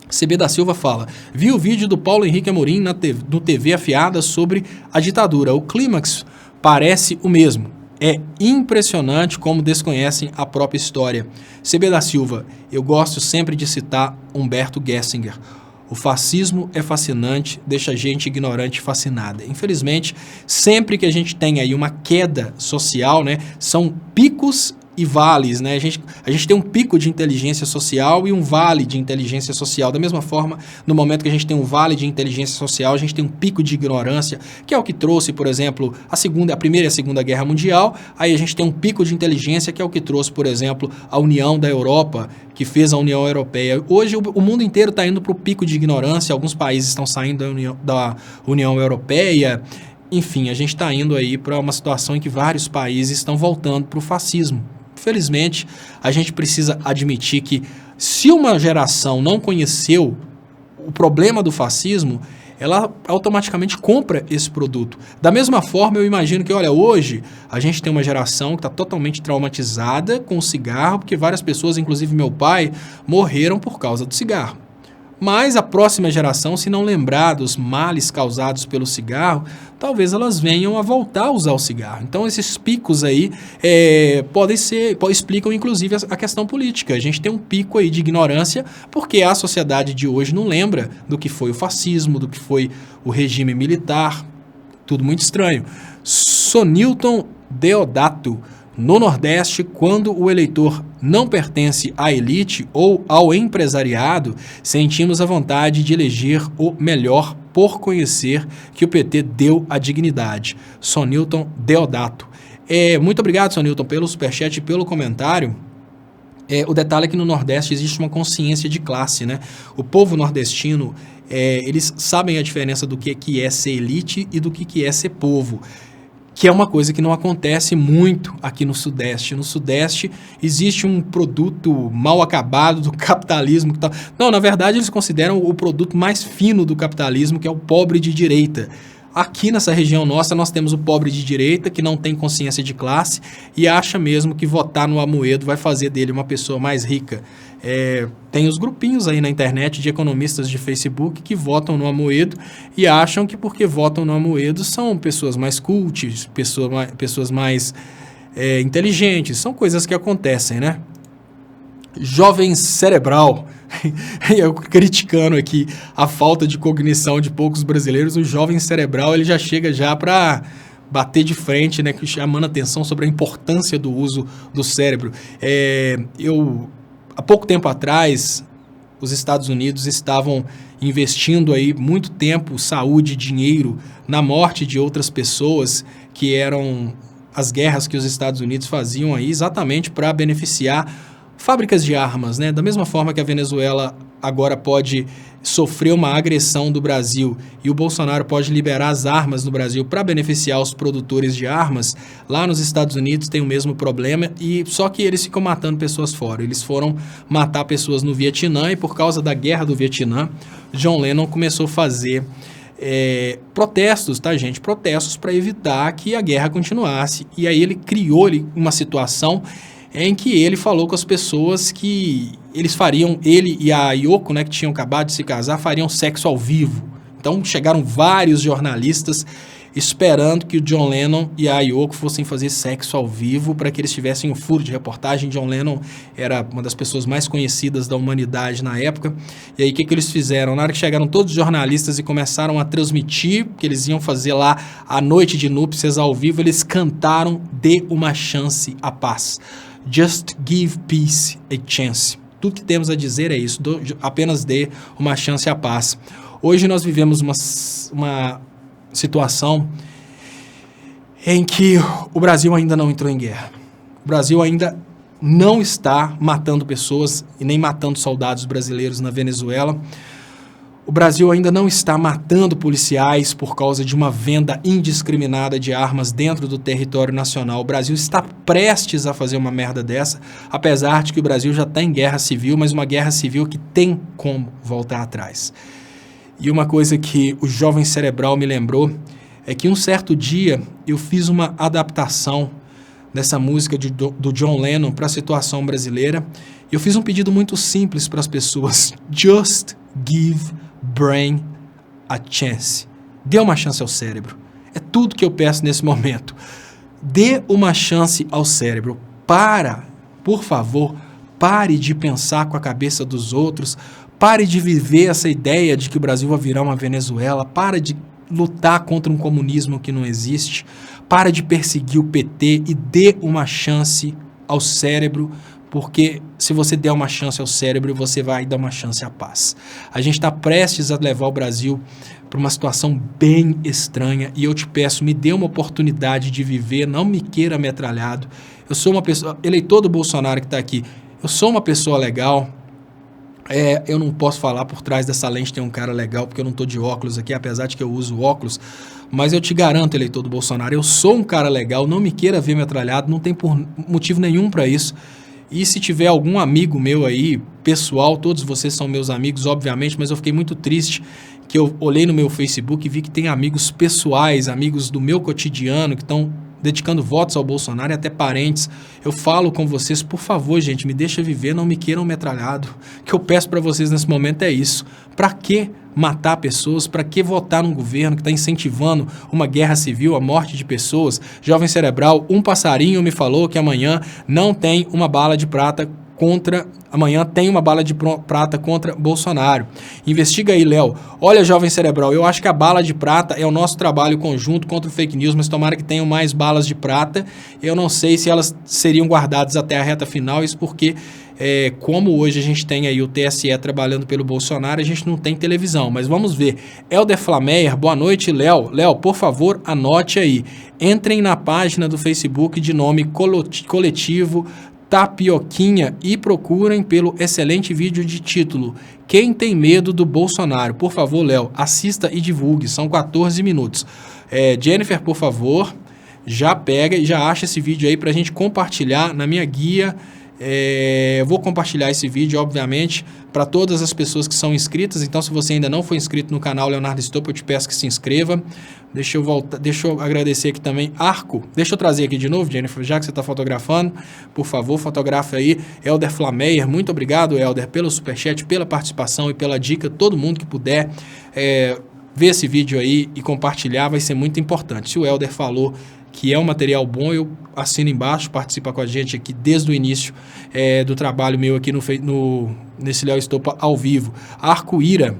CB da Silva fala: vi o vídeo do Paulo Henrique Amorim no TV Afiada sobre a ditadura. O clímax parece o mesmo. É impressionante como desconhecem a própria história. CB da Silva, eu gosto sempre de citar Humberto Gessinger. O fascismo é fascinante, deixa a gente ignorante fascinada. Infelizmente, sempre que a gente tem aí uma queda social, né, são picos e vales, né? A gente tem um pico de inteligência social e um vale de inteligência social. Da mesma forma, no momento que a gente tem um vale de inteligência social, a gente tem um pico de ignorância, que é o que trouxe, por exemplo, a Primeira e a Segunda Guerra Mundial. Aí a gente tem um pico de inteligência, que é o que trouxe, por exemplo, a União da Europa, que fez a União Europeia. Hoje o mundo inteiro está indo para o pico de ignorância, alguns países estão saindo da União Europeia. Enfim, a gente está indo aí para uma situação em que vários países estão voltando para o fascismo. Infelizmente, a gente precisa admitir que se uma geração não conheceu o problema do fascismo, ela automaticamente compra esse produto. Da mesma forma, eu imagino que, olha, hoje a gente tem uma geração que está totalmente traumatizada com o cigarro, porque várias pessoas, inclusive meu pai, morreram por causa do cigarro. Mas a próxima geração, se não lembrar dos males causados pelo cigarro, talvez elas venham a voltar a usar o cigarro. Então esses picos aí explicam inclusive a questão política. A gente tem um pico aí de ignorância porque a sociedade de hoje não lembra do que foi o fascismo, do que foi o regime militar. Tudo muito estranho. Sonilton Deodato. No Nordeste, quando o eleitor não pertence à elite ou ao empresariado, sentimos a vontade de eleger o melhor por conhecer que o PT deu a dignidade. Sonilton Deodato. Muito obrigado, Sonilton, pelo superchat e pelo comentário. O detalhe é que no Nordeste existe uma consciência de classe, né? O povo nordestino, eles sabem a diferença do que é ser elite e do que é ser povo, que é uma coisa que não acontece muito aqui no Sudeste. No Sudeste existe um produto mal acabado do capitalismo. Não, na verdade eles consideram o produto mais fino do capitalismo, que é o pobre de direita. Aqui nessa região nossa nós temos o pobre de direita que não tem consciência de classe e acha mesmo que votar no Amoedo vai fazer dele uma pessoa mais rica. Tem os grupinhos aí na internet de economistas de Facebook que votam no Amoedo e acham que porque votam no Amoedo são pessoas mais cultas, pessoas mais inteligentes. São coisas que acontecem, né? Jovem cerebral. Eu criticando aqui a falta de cognição de poucos brasileiros, o jovem cerebral ele já chega já para bater de frente, né, chamando atenção sobre a importância do uso do cérebro. Há pouco tempo atrás, os Estados Unidos estavam investindo aí muito tempo, saúde, dinheiro na morte de outras pessoas, que eram as guerras que os Estados Unidos faziam aí exatamente para beneficiar fábricas de armas, né? Da mesma forma que a Venezuela agora pode sofrer uma agressão do Brasil e o Bolsonaro pode liberar as armas no Brasil para beneficiar os produtores de armas, lá nos Estados Unidos tem o mesmo problema, e só que eles ficam matando pessoas fora. Eles foram matar pessoas no Vietnã e por causa da guerra do Vietnã, John Lennon começou a fazer protestos, tá, gente? Protestos para evitar que a guerra continuasse. E aí ele criou uma situação em que ele falou com as pessoas que ele e a Yoko, né, que tinham acabado de se casar, fariam sexo ao vivo. Então chegaram vários jornalistas esperando que o John Lennon e a Yoko fossem fazer sexo ao vivo para que eles tivessem um furo de reportagem. John Lennon era uma das pessoas mais conhecidas da humanidade na época. E aí o que eles fizeram? Na hora que chegaram todos os jornalistas e começaram a transmitir, que eles iam fazer lá a noite de núpcias ao vivo, eles cantaram "Dê uma chance à paz". Just give peace a chance. Tudo que temos a dizer é isso, apenas dê uma chance à paz. Hoje nós vivemos situação em que o Brasil ainda não entrou em guerra. O Brasil ainda não está matando pessoas e nem matando soldados brasileiros na Venezuela. O Brasil ainda não está matando policiais por causa de uma venda indiscriminada de armas dentro do território nacional. O Brasil está prestes a fazer uma merda dessa, apesar de que o Brasil já está em guerra civil, mas uma guerra civil que tem como voltar atrás. E uma coisa que o Jovem Cerebral me lembrou é que um certo dia eu fiz uma adaptação dessa música do John Lennon para a situação brasileira. Eu fiz um pedido muito simples para as pessoas: just give brain a chance. Dê uma chance ao cérebro. É tudo que eu peço nesse momento. Dê uma chance ao cérebro. Por favor, pare de pensar com a cabeça dos outros. Pare de viver essa ideia de que o Brasil vai virar uma Venezuela. Pare de lutar contra um comunismo que não existe. Para de perseguir o PT e dê uma chance ao cérebro, porque se você der uma chance ao cérebro, você vai dar uma chance à paz. A gente está prestes a levar o Brasil para uma situação bem estranha e eu te peço, me dê uma oportunidade de viver, não me queira metralhado. Eu sou uma pessoa, eleitor do Bolsonaro que está aqui, eu sou uma pessoa legal. Eu não posso falar por trás dessa lente tem um cara legal, porque eu não estou de óculos aqui, apesar de que eu uso óculos, mas eu te garanto, eleitor do Bolsonaro, eu sou um cara legal, não me queira ver metralhado, não tem motivo nenhum para isso. E se tiver algum amigo meu aí, pessoal, todos vocês são meus amigos, obviamente, mas eu fiquei muito triste que eu olhei no meu Facebook e vi que tem amigos pessoais, amigos do meu cotidiano, que estão dedicando votos ao Bolsonaro e até parentes. Eu falo com vocês, por favor, gente, me deixa viver, não me queiram metralhado. O que eu peço para vocês nesse momento é isso. Para que matar pessoas? Para que votar num governo que está incentivando uma guerra civil, a morte de pessoas? Jovem Cerebral, um passarinho me falou que amanhã não tem uma bala de prata amanhã tem uma bala de prata contra Bolsonaro. Investiga aí, Léo. Olha, Jovem Cerebral, eu acho que a bala de prata é o nosso trabalho conjunto contra o fake news, mas tomara que tenham mais balas de prata. Eu não sei se elas seriam guardadas até a reta final, isso porque, como hoje a gente tem aí o TSE trabalhando pelo Bolsonaro, a gente não tem televisão, mas vamos ver. Helder Flameyer, boa noite, Léo. Léo, por favor, anote aí. Entrem na página do Facebook de nome coletivo Tapioquinha e procurem pelo excelente vídeo de título Quem tem medo do Bolsonaro? Por favor, Léo, assista e divulgue, são 14 minutos. Jennifer, por favor, já pega e já acha esse vídeo aí pra gente compartilhar na minha guia. Eu vou compartilhar esse vídeo, obviamente, para todas as pessoas que são inscritas. Então, se você ainda não foi inscrito no canal Leonardo Estopa, eu te peço que se inscreva. Deixa eu agradecer aqui também. Arco, deixa eu trazer aqui de novo, Jennifer, já que você está fotografando. Por favor, fotografe aí. Helder Flameyer, muito obrigado, Helder, pelo superchat, pela participação e pela dica. Todo mundo que puder ver esse vídeo aí e compartilhar vai ser muito importante. Se o Helder falou que é um material bom, eu assino embaixo, participa com a gente aqui desde o início do trabalho meu aqui nesse Léo Estopa ao vivo. Arco-Ira.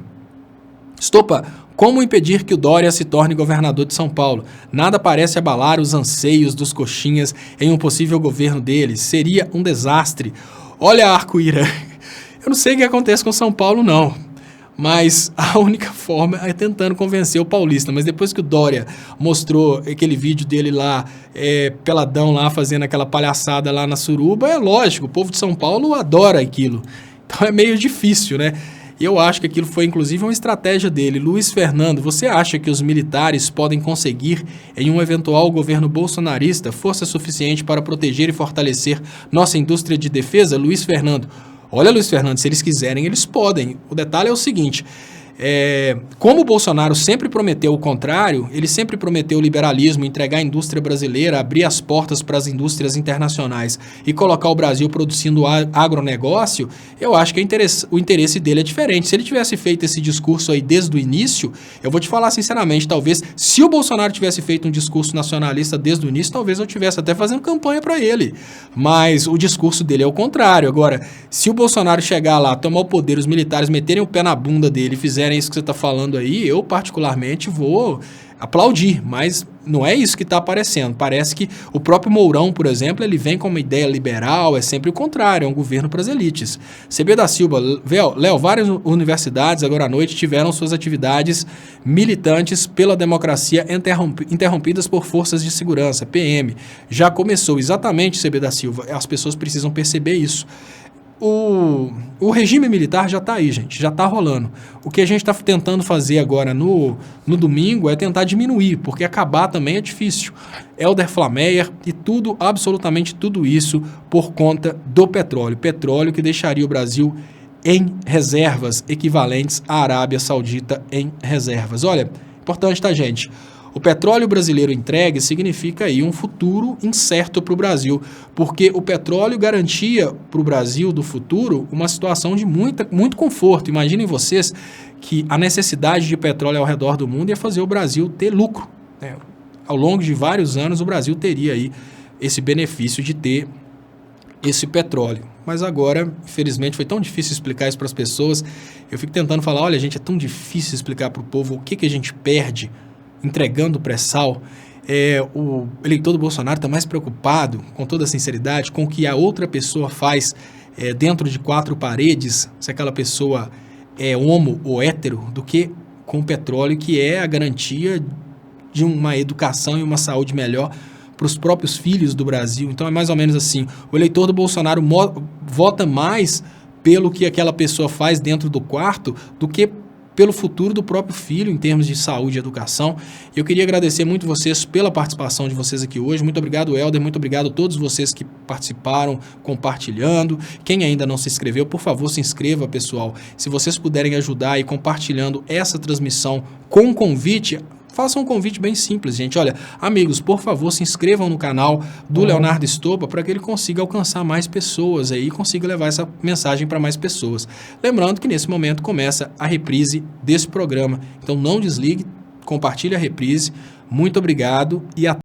Estopa, como impedir que o Dória se torne governador de São Paulo? Nada parece abalar os anseios dos coxinhas em um possível governo dele. Seria um desastre. Olha, Arco-Ira, eu não sei o que acontece com São Paulo, não. Mas a única forma é tentando convencer o paulista. Mas depois que o Dória mostrou aquele vídeo dele lá, peladão lá, fazendo aquela palhaçada lá na Suruba, é lógico, o povo de São Paulo adora aquilo. Então é meio difícil, né? Eu acho que aquilo foi, inclusive, uma estratégia dele. Luiz Fernando, você acha que os militares podem conseguir, em um eventual governo bolsonarista, força suficiente para proteger e fortalecer nossa indústria de defesa? Luiz Fernando. Olha, Luiz Fernando, se eles quiserem, eles podem. O detalhe é o seguinte, como o Bolsonaro sempre prometeu o contrário, ele sempre prometeu o liberalismo, entregar a indústria brasileira, abrir as portas para as indústrias internacionais e colocar o Brasil produzindo agronegócio, eu acho que o interesse dele é diferente. Se ele tivesse feito esse discurso aí desde o início, eu vou te falar sinceramente, talvez, se o Bolsonaro tivesse feito um discurso nacionalista desde o início, talvez eu estivesse até fazendo campanha para ele. Mas o discurso dele é o contrário. Agora, se o Bolsonaro chegar lá, tomar o poder, os militares meterem o pé na bunda dele e fizerem isso que você está falando aí, eu particularmente vou aplaudir, mas não é isso que está aparecendo. Parece que o próprio Mourão, por exemplo, ele vem com uma ideia liberal, é sempre o contrário, é um governo para as elites. CB da Silva, Léo, várias universidades agora à noite tiveram suas atividades militantes pela democracia interrompidas por forças de segurança, PM. Já começou, exatamente, CB da Silva, as pessoas precisam perceber isso. O regime militar já está aí, gente, já está rolando. O que a gente está tentando fazer agora no domingo é tentar diminuir, porque acabar também é difícil. Helder Flameyer e tudo, absolutamente tudo isso por conta do petróleo. Petróleo que deixaria o Brasil em reservas equivalentes à Arábia Saudita em reservas. Olha, importante, tá, gente? O petróleo brasileiro entregue significa aí um futuro incerto para o Brasil, porque o petróleo garantia para o Brasil do futuro uma situação de muito conforto. Imaginem vocês que a necessidade de petróleo ao redor do mundo ia fazer o Brasil ter lucro, né? Ao longo de vários anos o Brasil teria aí esse benefício de ter esse petróleo. Mas agora, infelizmente, foi tão difícil explicar isso para as pessoas. Eu fico tentando falar, olha, gente, é tão difícil explicar para o povo o que a gente perde entregando pré-sal. O eleitor do Bolsonaro está mais preocupado, com toda a sinceridade, com o que a outra pessoa faz dentro de quatro paredes, se aquela pessoa é homo ou hétero, do que com o petróleo, que é a garantia de uma educação e uma saúde melhor para os próprios filhos do Brasil. Então é mais ou menos assim, o eleitor do Bolsonaro vota mais pelo que aquela pessoa faz dentro do quarto do que pelo futuro do próprio filho em termos de saúde e educação. Eu queria agradecer muito vocês pela participação de vocês aqui hoje. Muito obrigado, Helder. Muito obrigado a todos vocês que participaram, compartilhando. Quem ainda não se inscreveu, por favor, se inscreva, pessoal. Se vocês puderem ajudar aí compartilhando essa transmissão com convite, façam um convite bem simples, gente. Olha, amigos, por favor, se inscrevam no canal do Leonardo Estopa para que ele consiga alcançar mais pessoas aí e consiga levar essa mensagem para mais pessoas. Lembrando que nesse momento começa a reprise desse programa. Então não desligue, compartilhe a reprise. Muito obrigado e até